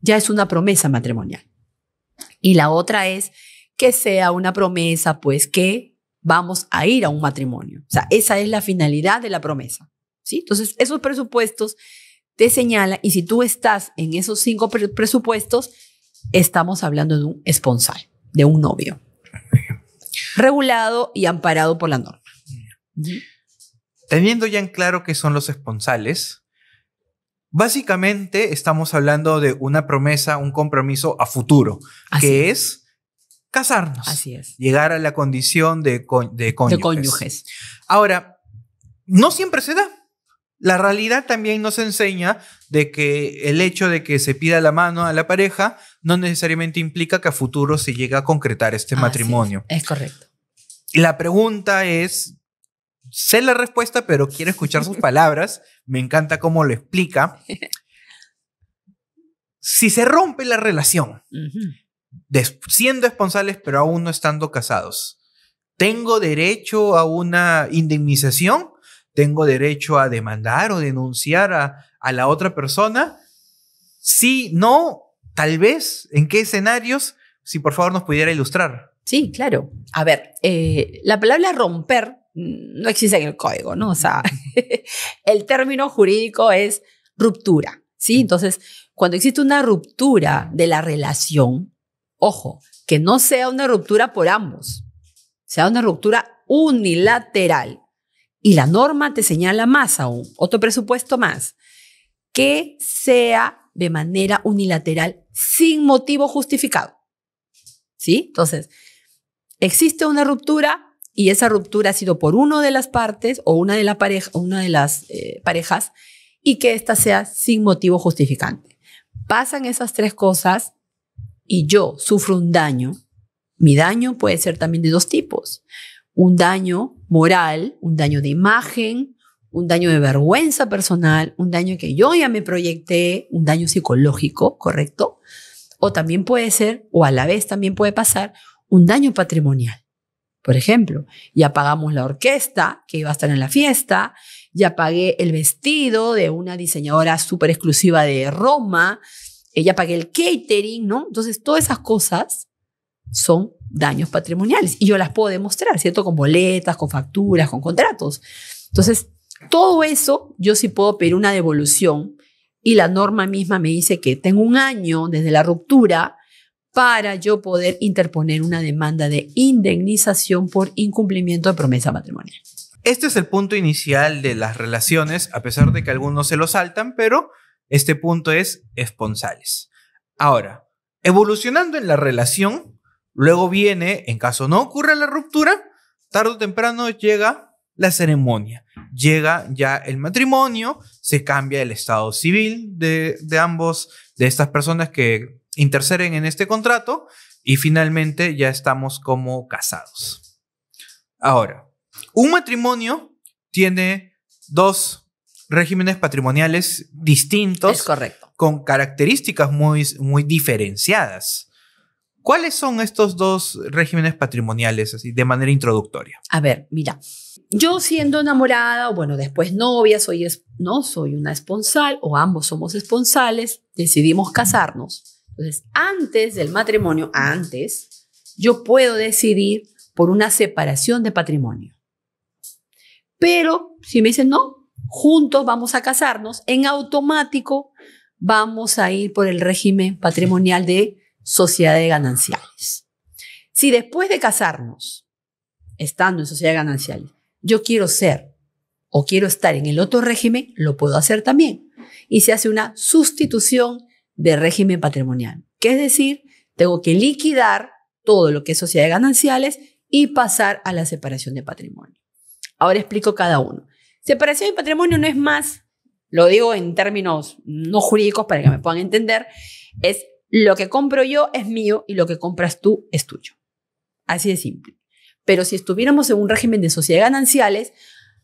ya es una promesa matrimonial. Y la otra es que sea una promesa, pues, que vamos a ir a un matrimonio. O sea, esa es la finalidad de la promesa, ¿sí? Entonces, esos presupuestos te señalan, y si tú estás en esos 5 presupuestos, estamos hablando de un esponsal, de un novio, regulado y amparado por la norma. Teniendo ya en claro qué son los esponsales, básicamente estamos hablando de una promesa, un compromiso a futuro, que es casarnos. Así es. Llegar a la condición de cónyuges. De cónyuges. Ahora, no siempre se da. La realidad también nos enseña de que el hecho de que se pida la mano a la pareja no necesariamente implica que a futuro se llegue a concretar este matrimonio. Es correcto. La pregunta es, sé la respuesta, pero quiero escuchar sus palabras. Me encanta cómo lo explica. Si se rompe la relación, siendo esponsales, pero aún no estando casados, ¿tengo derecho a una indemnización? ¿Tengo derecho a demandar o denunciar a la otra persona? Sí, no, tal vez. ¿En qué escenarios? Si por favor nos pudiera ilustrar. Sí, claro. A ver, la palabra romper no existe en el código, ¿no? O sea, el término jurídico es ruptura, ¿sí? Entonces, cuando existe una ruptura de la relación, ojo, que no sea una ruptura por ambos, sea una ruptura unilateral. Y la norma te señala más aún, otro presupuesto más, que sea de manera unilateral sin motivo justificado. ¿Sí? Entonces, existe una ruptura y esa ruptura ha sido por una de las partes o una de las parejas y que ésta sea sin motivo justificante. Pasan esas tres cosas y yo sufro un daño. Mi daño puede ser también de dos tipos. Un daño moral, un daño de imagen, un daño de vergüenza personal, un daño que yo ya me proyecté, un daño psicológico, ¿correcto? O también puede ser, o a la vez también puede pasar, un daño patrimonial. Por ejemplo, ya pagamos la orquesta que iba a estar en la fiesta, ya pagué el vestido de una diseñadora súper exclusiva de Roma, ya pagué el catering, ¿no? Entonces, todas esas cosas son daños patrimoniales y yo las puedo demostrar, ¿cierto? Con boletas, con facturas, con contratos. Entonces, todo eso yo sí puedo pedir una devolución y la norma misma me dice que tengo un año desde la ruptura para yo poder interponer una demanda de indemnización por incumplimiento de promesa matrimonial. Este es el punto inicial de las relaciones, a pesar de que algunos se lo saltan, pero este punto es esponsales. Ahora, evolucionando en la relación, luego viene, en caso no ocurra la ruptura, tarde o temprano llega la ceremonia. Llega ya el matrimonio, se cambia el estado civil de ambos, de estas personas que interceden en este contrato y finalmente ya estamos como casados. Ahora, un matrimonio tiene dos regímenes patrimoniales distintos. Es correcto. Con características muy diferenciadas. ¿Cuáles son estos dos regímenes patrimoniales, así de manera introductoria? A ver, mira, yo siendo enamorada, o bueno, después novia, soy una esponsal, o ambos somos esponsales, decidimos casarnos. Entonces, antes del matrimonio, yo puedo decidir por una separación de patrimonio. Pero si me dicen no, juntos vamos a casarnos, en automático vamos a ir por el régimen patrimonial de sociedades gananciales. Si después de casarnos, estando en sociedades gananciales, yo quiero ser o quiero estar en el otro régimen, lo puedo hacer también. Y se hace una sustitución de régimen patrimonial. Que es decir, tengo que liquidar todo lo que es sociedades gananciales y pasar a la separación de patrimonio. Ahora explico cada uno. Separación de patrimonio no es más, lo digo en términos no jurídicos para que me puedan entender, es lo que compro yo es mío y lo que compras tú es tuyo. Así de simple. Pero si estuviéramos en un régimen de sociedades gananciales,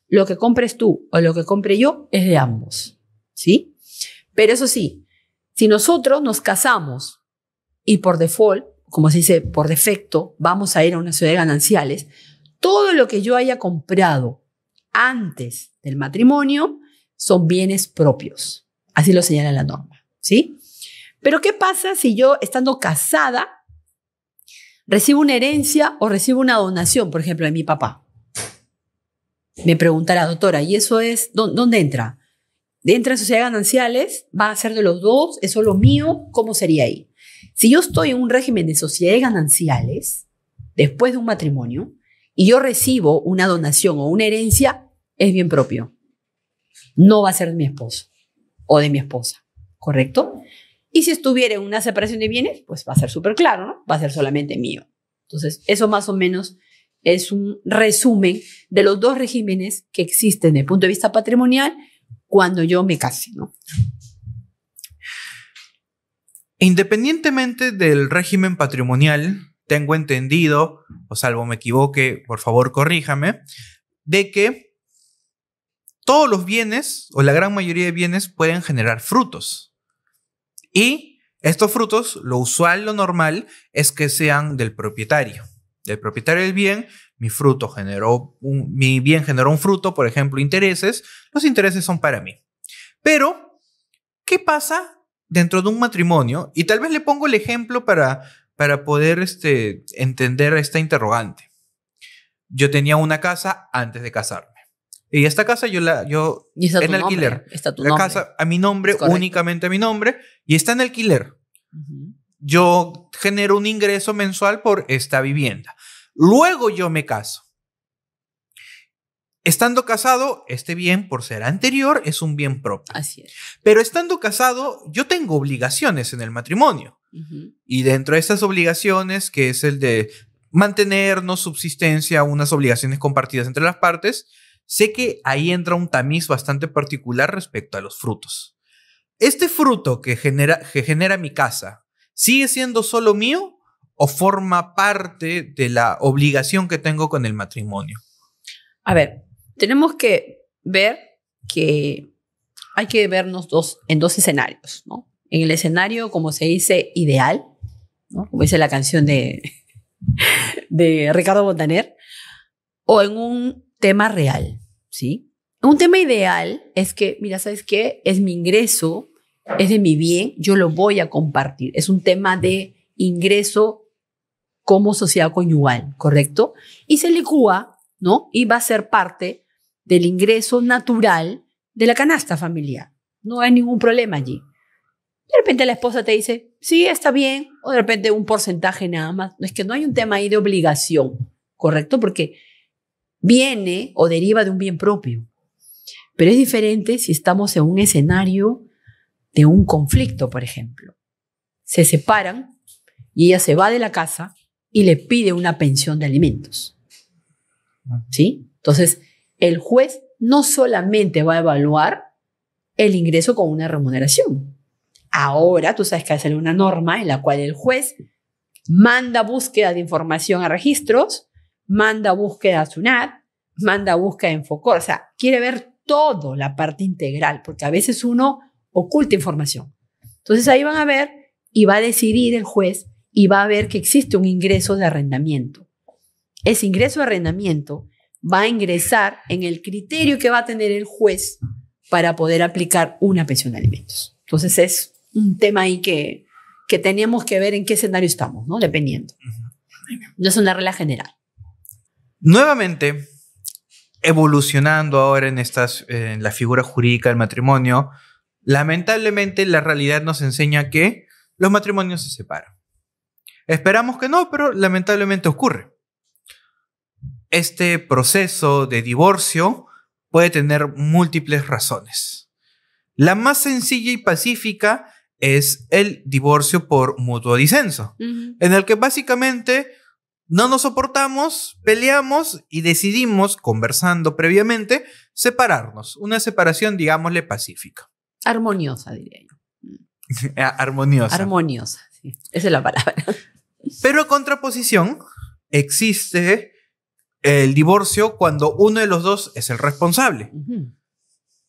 lo que compres tú o lo que compre yo es de ambos, ¿sí? Pero eso sí, si nosotros nos casamos y por default, como se dice, por defecto, vamos a ir a una sociedad de gananciales, todo lo que yo haya comprado antes del matrimonio son bienes propios. Así lo señala la norma, ¿sí? Pero ¿qué pasa si yo, estando casada, recibo una herencia o recibo una donación, por ejemplo, de mi papá? Me pregunta la doctora, ¿y eso es, dónde entra? ¿Entra en sociedades gananciales? ¿Va a ser de los dos? ¿Es solo mío? ¿Cómo sería ahí? Si yo estoy en un régimen de sociedades gananciales, después de un matrimonio, y yo recibo una donación o una herencia, es bien propio. No va a ser de mi esposo o de mi esposa, ¿correcto? Y si estuviera en una separación de bienes, pues va a ser súper claro, ¿no? Va a ser solamente mío. Entonces, eso más o menos es un resumen de los dos regímenes que existen desde el punto de vista patrimonial cuando yo me case, ¿no? Independientemente del régimen patrimonial, tengo entendido, o salvo me equivoque, por favor corríjame, de que todos los bienes, o la gran mayoría de bienes, pueden generar frutos. Y estos frutos, lo usual, lo normal, es que sean del propietario. Del propietario del bien, mi bien generó un fruto, por ejemplo, intereses. Los intereses son para mí. Pero, ¿qué pasa dentro de un matrimonio? Y tal vez le pongo el ejemplo para poder entender esta interrogante. Yo tenía una casa antes de casarme. Y esta casa yo y está en alquiler. Nombre, está tu la nombre. casa a mi nombre, únicamente a mi nombre, y está en alquiler. Uh-huh. Yo genero un ingreso mensual por esta vivienda. Luego yo me caso. Estando casado, este bien, por ser anterior, es un bien propio. Así es. Pero estando casado, yo tengo obligaciones en el matrimonio. Uh-huh. Y dentro de estas obligaciones, que es el de mantenernos, subsistencia, unas obligaciones compartidas entre las partes, sé que ahí entra un tamiz bastante particular respecto a los frutos. ¿Este fruto que genera mi casa sigue siendo solo mío o forma parte de la obligación que tengo con el matrimonio? A ver, tenemos que ver que hay que vernos en dos escenarios, ¿no? En el escenario, como se dice, ideal, ¿no? Como dice la canción de Ricardo Montaner, o en un tema real, ¿sí? Un tema ideal es que, mira, ¿sabes qué? Es mi ingreso, es de mi bien, yo lo voy a compartir. Es un tema de ingreso como sociedad conyugal, ¿correcto? Y se licúa, ¿no? Y va a ser parte del ingreso natural de la canasta familiar. No hay ningún problema allí. De repente la esposa te dice, sí, está bien, o de repente un porcentaje nada más. No es que no hay un tema ahí de obligación, ¿correcto? Porque viene o deriva de un bien propio. Pero es diferente si estamos en un escenario de un conflicto, por ejemplo. Se separan y ella se va de la casa y le pide una pensión de alimentos. ¿Sí? Entonces, el juez no solamente va a evaluar el ingreso con una remuneración. Ahora, tú sabes que hay una norma en la cual el juez manda búsqueda de información a registros, manda búsqueda a SUNAT, manda búsqueda en FOCOR. O sea, quiere ver todo, la parte integral, porque a veces uno oculta información. Entonces ahí van a ver y va a decidir el juez y va a ver que existe un ingreso de arrendamiento. Ese ingreso de arrendamiento va a ingresar en el criterio que va a tener el juez para poder aplicar una pensión de alimentos. Entonces es un tema ahí que teníamos que ver en qué escenario estamos, ¿no? Dependiendo. No es una regla general. Nuevamente, evolucionando ahora en la figura jurídica del matrimonio, lamentablemente la realidad nos enseña que los matrimonios se separan. Esperamos que no, pero lamentablemente ocurre. Este proceso de divorcio puede tener múltiples razones. La más sencilla y pacífica es el divorcio por mutuo disenso, en el que básicamente no nos soportamos, peleamos y decidimos, conversando previamente, separarnos. Una separación, digámosle, pacífica. Armoniosa, diría yo. Armoniosa. Armoniosa, sí. Esa es la palabra. Pero a contraposición, existe el divorcio cuando uno de los dos es el responsable.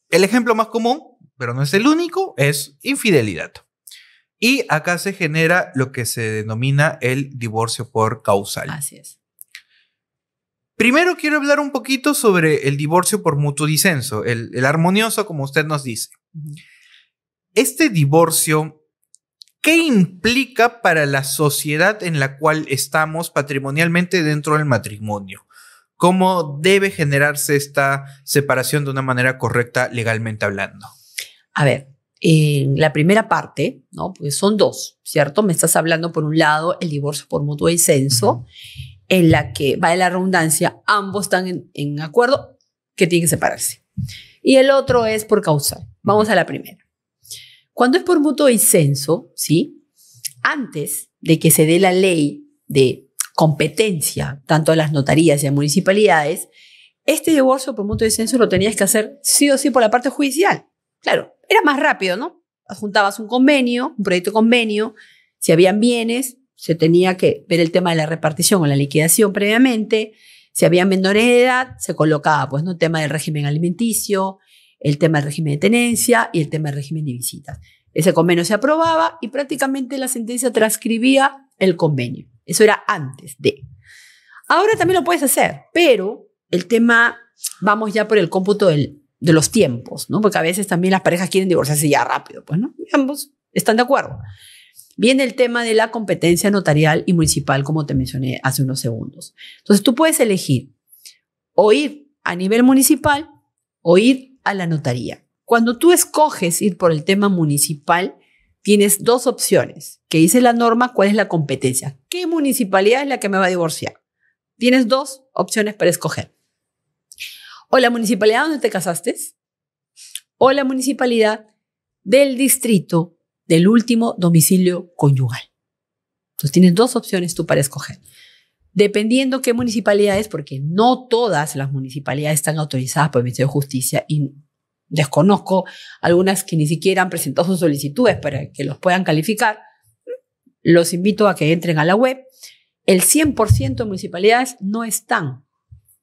El ejemplo más común, pero no es el único, es infidelidad. Y acá se genera lo que se denomina el divorcio por causal. Así es. Primero quiero hablar un poquito sobre el divorcio por mutuo disenso, el armonioso, como usted nos dice. Este divorcio, ¿qué implica para la sociedad en la cual estamos patrimonialmente dentro del matrimonio? ¿Cómo debe generarse esta separación de una manera correcta legalmente hablando? A ver, en la primera parte, ¿no? Pues son dos, ¿cierto? Me estás hablando, por un lado, el divorcio por mutuo disenso, en la que, va de la redundancia, ambos están en acuerdo que tienen que separarse. Y el otro es por causal. Vamos a la primera. Cuando es por mutuo disenso, ¿sí? Antes de que se dé la ley de competencia, tanto a las notarías y a municipalidades, este divorcio por mutuo disenso lo tenías que hacer sí o sí por la parte judicial. Claro, era más rápido, ¿no? Adjuntabas un convenio, un proyecto de convenio, si habían bienes, se tenía que ver el tema de la repartición o la liquidación previamente, si habían menores de edad, se colocaba, pues, ¿no? El tema del régimen alimenticio, el tema del régimen de tenencia y el tema del régimen de visitas. Ese convenio se aprobaba y prácticamente la sentencia transcribía el convenio. Eso era antes de. Ahora también lo puedes hacer, pero el tema, vamos ya por el cómputo de los tiempos, ¿no? Porque a veces también las parejas quieren divorciarse ya rápido, pues, ¿no? Ambos están de acuerdo. Viene el tema de la competencia notarial y municipal, como te mencioné hace unos segundos. Entonces, tú puedes elegir o ir a nivel municipal o ir a la notaría. Cuando tú escoges ir por el tema municipal, tienes dos opciones, que dice la norma cuál es la competencia. ¿Qué municipalidad es la que me va a divorciar? Tienes dos opciones para escoger. O la municipalidad donde te casaste, o la municipalidad del distrito del último domicilio conyugal. Entonces tienes dos opciones tú para escoger. Dependiendo qué municipalidades, porque no todas las municipalidades están autorizadas por el Ministerio de Justicia y desconozco algunas que ni siquiera han presentado sus solicitudes para que los puedan calificar, los invito a que entren a la web. El 100% de municipalidades no están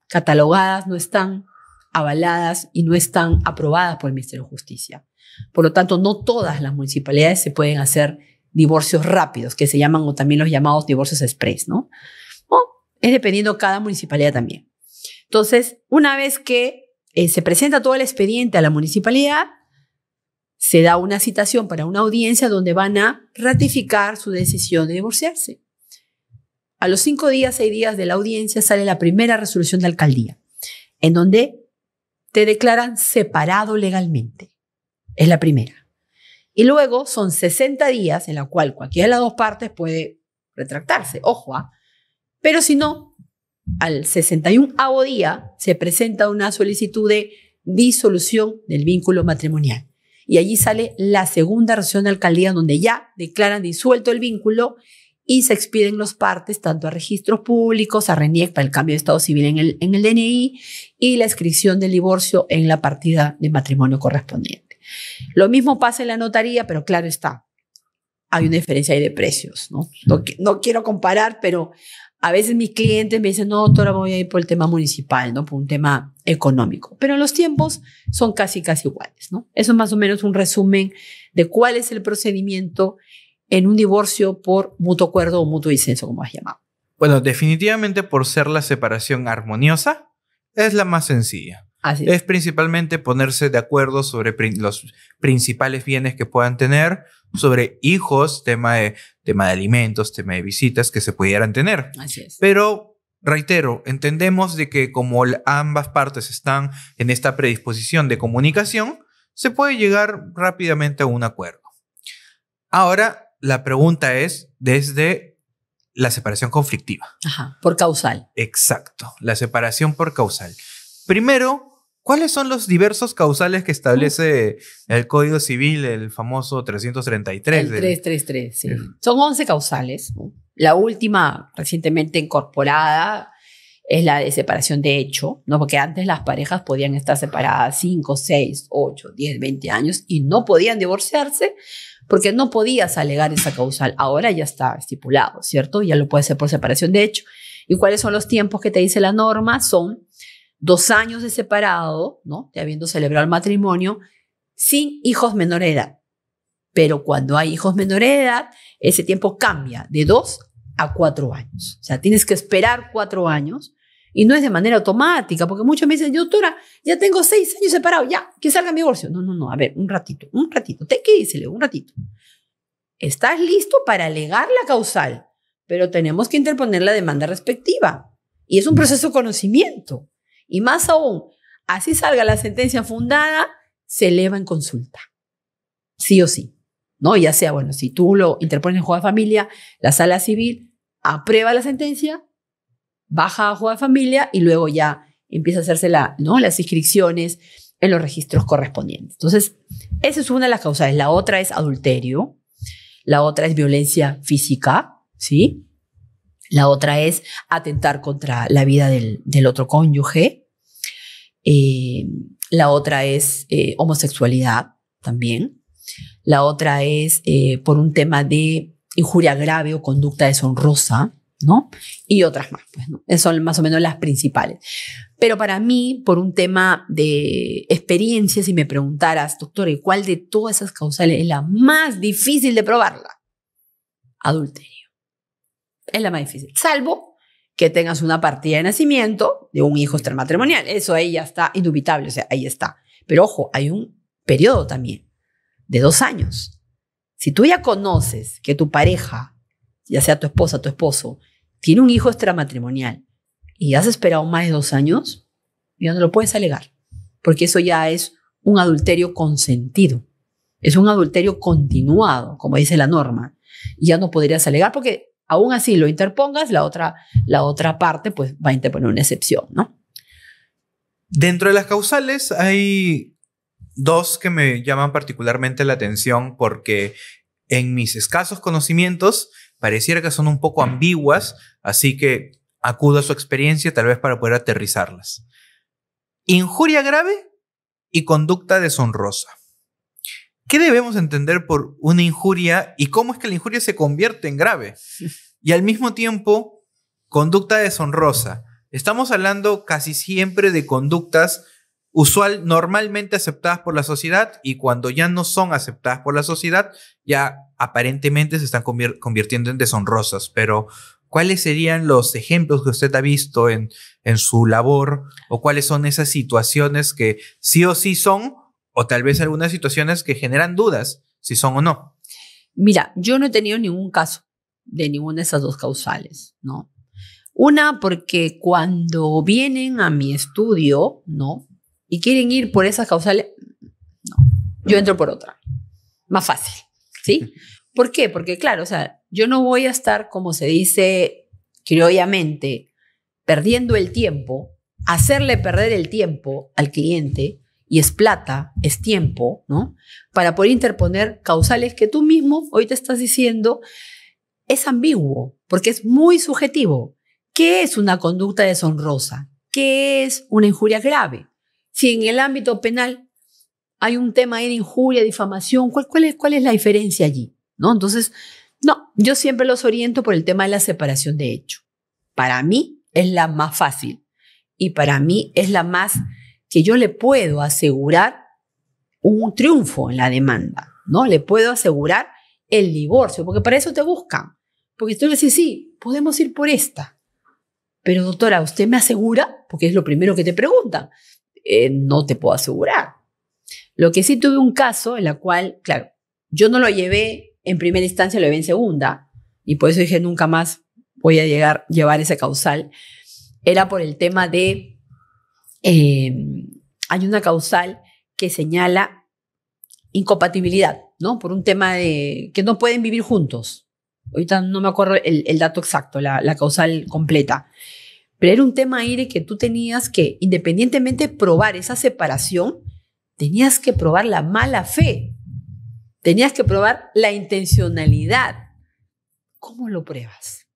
catalogadas, no están avaladas y no están aprobadas por el Ministerio de Justicia. Por lo tanto, no todas las municipalidades se pueden hacer divorcios rápidos, que se llaman, o también los llamados divorcios express, ¿no? O es dependiendo cada municipalidad también. Entonces, una vez que se presenta todo el expediente a la municipalidad, se da una citación para una audiencia donde van a ratificar su decisión de divorciarse. A los 5 días, 6 días de la audiencia sale la primera resolución de alcaldía, en donde te declaran separado legalmente. Es la primera. Y luego son 60 días en la cual cualquiera de las dos partes puede retractarse. Ojo, pero si no, al 61º día se presenta una solicitud de disolución del vínculo matrimonial. Y allí sale la segunda resolución de alcaldía donde ya declaran disuelto el vínculo y se expiden los partes tanto a registros públicos, a RENIEC para el cambio de estado civil en el DNI y la inscripción del divorcio en la partida de matrimonio correspondiente. Lo mismo pasa en la notaría, pero claro está, hay una diferencia ahí de precios, ¿no? No quiero comparar, pero a veces mis clientes me dicen, no, doctora, voy a ir por el tema municipal, ¿no? Por un tema económico. Pero los tiempos son casi iguales, ¿no? Eso es más o menos un resumen de cuál es el procedimiento en un divorcio por mutuo acuerdo o mutuo disenso, como has llamado. Bueno, definitivamente por ser la separación armoniosa, es la más sencilla. Así es principalmente ponerse de acuerdo sobre los principales bienes que puedan tener, sobre hijos, tema de alimentos, tema de visitas que se pudieran tener. Así es. Pero, reitero, entendemos de que como ambas partes están en esta predisposición de comunicación, se puede llegar rápidamente a un acuerdo. Ahora, la pregunta es desde la separación conflictiva. Ajá, por causal. Exacto, la separación por causal. Primero, ¿cuáles son los diversos causales que establece el Código Civil, el famoso 333? El 333, sí. Son 11 causales, ¿no? La última recientemente incorporada es la de separación de hecho, ¿no? Porque antes las parejas podían estar separadas 5, 6, 8, 10, 20 años y no podían divorciarse porque no podías alegar esa causal. Ahora ya está estipulado, ¿cierto? Ya lo puede hacer por separación de hecho. ¿Y cuáles son los tiempos que te dice la norma? Son 2 años de separado, ¿no? De habiendo celebrado el matrimonio, sin hijos menores de edad. Pero cuando hay hijos menores de edad, ese tiempo cambia de 2 a 4 años. O sea, tienes que esperar 4 años y no es de manera automática, porque muchos me dicen, doctora, ya tengo 6 años separado, ya, que salga mi divorcio. No, a ver, un ratito. ¿Qué dice, Leo? Un ratito. Estás listo para alegar la causal, pero tenemos que interponer la demanda respectiva. Y es un proceso de conocimiento. Y más aún, así salga la sentencia fundada, se eleva en consulta. Sí o sí. ¿No? Ya sea, bueno, si tú lo interpones en juego de familia, la sala civil aprueba la sentencia, baja a juego de familia y luego ya empieza a hacerse las inscripciones en los registros correspondientes. Entonces, esa es una de las causales. La otra es adulterio. La otra es violencia física, ¿sí? La otra es atentar contra la vida del otro cónyuge. La otra es homosexualidad también. La otra es por un tema de injuria grave o conducta deshonrosa, ¿no? Y otras más, pues, ¿no? Esas son más o menos las principales. Pero para mí, por un tema de experiencia, si me preguntaras, doctora, ¿y cuál de todas esas causales es la más difícil de probarla? Adulterio. Es la más difícil. Salvo que tengas una partida de nacimiento de un hijo extramatrimonial. Eso ahí ya está indubitable, o sea, ahí está. Pero ojo, hay un periodo también de 2 años. Si tú ya conoces que tu pareja, ya sea tu esposa, tu esposo, tiene un hijo extramatrimonial y has esperado más de 2 años, ya no lo puedes alegar, porque eso ya es un adulterio consentido. Es un adulterio continuado, como dice la norma. Y ya no podrías alegar porque aún así lo interpongas, la otra parte pues va a interponer una excepción, ¿no? Dentro de las causales hay 2 que me llaman particularmente la atención porque en mis escasos conocimientos pareciera que son un poco ambiguas, así que acudo a su experiencia tal vez para poder aterrizarlas. Injuria grave y conducta deshonrosa. ¿Qué debemos entender por una injuria y cómo es que la injuria se convierte en grave? Y al mismo tiempo, conducta deshonrosa. Estamos hablando casi siempre de conductas normalmente aceptadas por la sociedad, y cuando ya no son aceptadas por la sociedad, ya aparentemente se están convirtiendo en deshonrosas. Pero, ¿cuáles serían los ejemplos que usted ha visto en su labor? ¿O cuáles son esas situaciones que sí o sí son, o tal vez algunas situaciones que generan dudas si son o no? Mira, yo no he tenido ningún caso de ninguna de esas dos causales, ¿no? Una, porque cuando vienen a mi estudio, ¿no? Y quieren ir por esas causales, no, yo entro por otra, más fácil, ¿sí? ¿Por qué? Porque claro, o sea, yo no voy a estar, como se dice criollamente, perdiendo el tiempo, hacerle perder el tiempo al cliente, y es plata, es tiempo, ¿no? Para poder interponer causales que tú mismo hoy te estás diciendo es ambiguo, porque es muy subjetivo. ¿Qué es una conducta deshonrosa? ¿Qué es una injuria grave? Si en el ámbito penal hay un tema ahí de injuria, difamación, ¿cuál es la diferencia allí? ¿No? Entonces, no, yo siempre los oriento por el tema de la separación de hecho. Para mí es la más fácil y para mí es la más que yo le puedo asegurar un triunfo en la demanda, ¿no? Le puedo asegurar el divorcio, porque para eso te buscan. Porque tú le dices, sí, podemos ir por esta. Pero doctora, ¿usted me asegura? Porque es lo primero que te preguntan. No te puedo asegurar. Lo que sí tuve un caso en la cual, claro, yo no lo llevé en primera instancia, lo llevé en segunda, y por eso dije nunca más voy a llevar ese causal. Era por el tema de, hay una causal que señala incompatibilidad, ¿no? Por un tema de que no pueden vivir juntos. Ahorita no me acuerdo el dato exacto, la causal completa. Pero era un tema ahí de que tú tenías que, independientemente de probar esa separación, tenías que probar la mala fe. Tenías que probar la intencionalidad. ¿Cómo lo pruebas?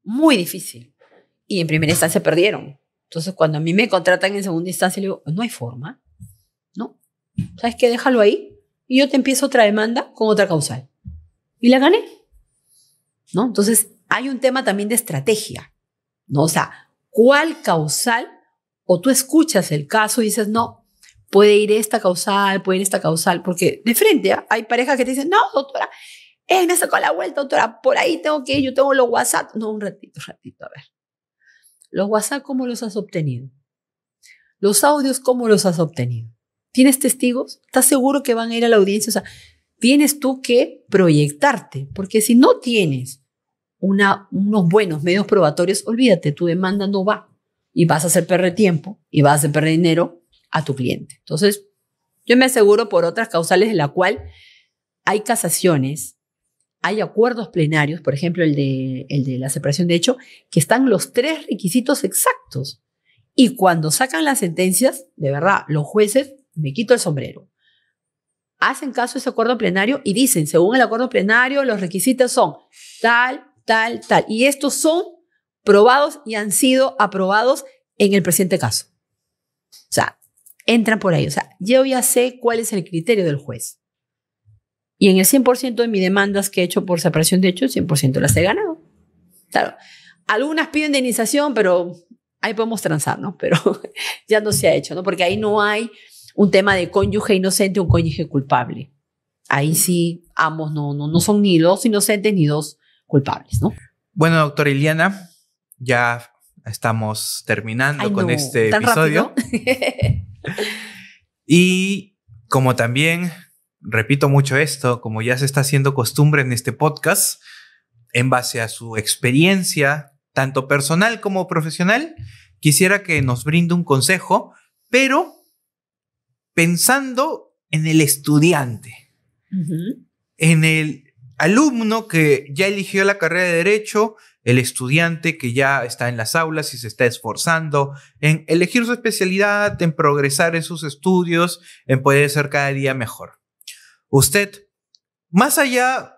Muy difícil. Y en primera instancia perdieron. Entonces, cuando a mí me contratan en segunda instancia, le digo, no hay forma. ¿No? ¿Sabes qué? Déjalo ahí y yo te empiezo otra demanda con otra causal. Y la gané. ¿No? Entonces, hay un tema también de estrategia. ¿No? O sea, ¿cuál causal? O tú escuchas el caso y dices, no, puede ir esta causal, puede ir esta causal, porque de frente hay parejas que te dicen, no, doctora, me sacó la vuelta, doctora, por ahí tengo que ir, yo tengo los WhatsApp. No, un ratito, a ver. ¿Los WhatsApp cómo los has obtenido? ¿Los audios cómo los has obtenido? ¿Tienes testigos? ¿Estás seguro que van a ir a la audiencia? O sea, tienes tú que proyectarte, porque si no tienes unos buenos medios probatorios, olvídate, tu demanda no va y vas a hacer perder tiempo y vas a hacer perder dinero a tu cliente. Entonces, yo me aseguro por otras causales en la cual hay casaciones, hay acuerdos plenarios, por ejemplo, el de la separación de hecho, que están los 3 requisitos exactos. Y cuando sacan las sentencias, de verdad, los jueces, me quito el sombrero, hacen caso a ese acuerdo plenario y dicen, según el acuerdo plenario, los requisitos son tal, tal, tal. Y estos son probados y han sido aprobados en el presente caso. O sea, entran por ahí. O sea, yo ya sé cuál es el criterio del juez. Y en el 100% de mis demandas que he hecho por separación de hechos, 100% las he ganado. Claro, algunas piden indemnización, pero ahí podemos transar, ¿no? Pero ya no se ha hecho, ¿no? Porque ahí no hay un tema de cónyuge inocente o un cónyuge culpable. Ahí sí, ambos no son ni 2 inocentes ni 2 culpables, ¿no? Bueno, doctora Iliana, ya estamos terminando con este ¿tan episodio. Y como también repito mucho esto, como ya se está haciendo costumbre en este podcast, en base a su experiencia, tanto personal como profesional, quisiera que nos brinde un consejo, pero pensando en el estudiante, en el alumno que ya eligió la carrera de Derecho, el estudiante que ya está en las aulas y se está esforzando en elegir su especialidad, en progresar en sus estudios, en poder ser cada día mejor. Usted, más allá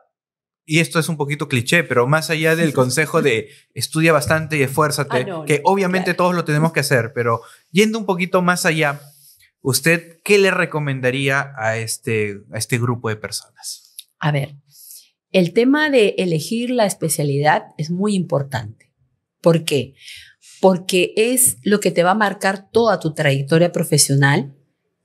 y esto es un poquito cliché, pero más allá del consejo de estudia bastante y esfuérzate, que obviamente todos lo tenemos que hacer, pero yendo un poquito más allá, ¿usted qué le recomendaría a este grupo de personas? A ver, el tema de elegir la especialidad es muy importante. ¿Por qué? Porque es lo que te va a marcar toda tu trayectoria profesional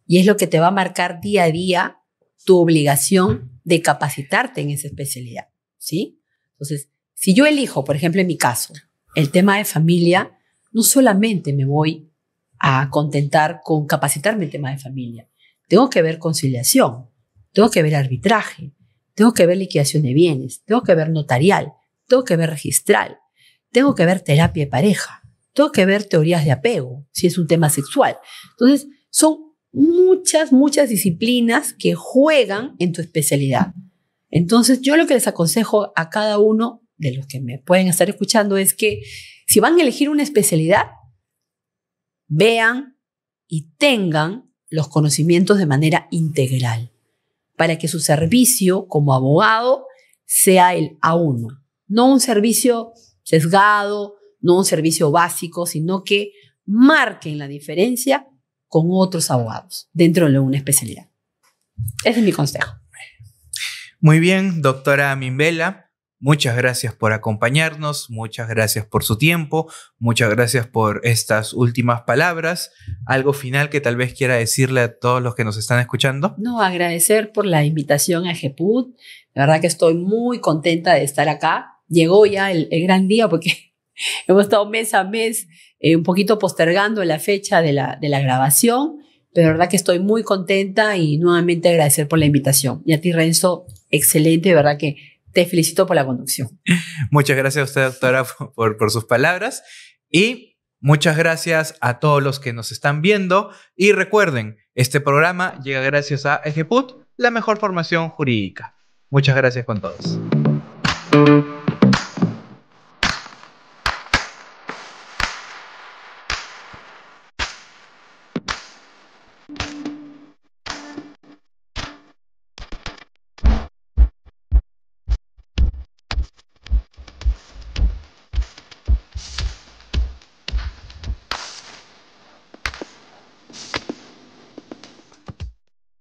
y es lo que te va a marcar día a día tu obligación de capacitarte en esa especialidad, ¿sí? Entonces, si yo elijo, por ejemplo, en mi caso, el tema de familia, no solamente me voy a contentar con capacitarme en tema de familia. Tengo que ver conciliación, tengo que ver arbitraje, tengo que ver liquidación de bienes, tengo que ver notarial, tengo que ver registral, tengo que ver terapia de pareja, tengo que ver teorías de apego, si es un tema sexual. Entonces, son muchas disciplinas que juegan en tu especialidad. Entonces, yo lo que les aconsejo a cada uno de los que me pueden estar escuchando es que si van a elegir una especialidad, vean y tengan los conocimientos de manera integral para que su servicio como abogado sea el A1, no un servicio sesgado, no un servicio básico, sino que marquen la diferencia con otros abogados dentro de una especialidad. Ese es mi consejo. Muy bien, doctora Mimbela. Muchas gracias por acompañarnos, muchas gracias por su tiempo, muchas gracias por estas últimas palabras. ¿Algo final que tal vez quiera decirle a todos los que nos están escuchando? No, agradecer por la invitación a EGEPUT. La verdad que estoy muy contenta de estar acá. Llegó ya el gran día porque hemos estado mes a mes un poquito postergando la fecha de la grabación, pero la verdad que estoy muy contenta y nuevamente agradecer por la invitación. Y a ti, Renzo, excelente, de verdad que te felicito por la conducción. Muchas gracias a usted, doctora, por sus palabras. Y muchas gracias a todos los que nos están viendo. Y recuerden, este programa llega gracias a EGEPUT, la mejor formación jurídica. Muchas gracias con todos.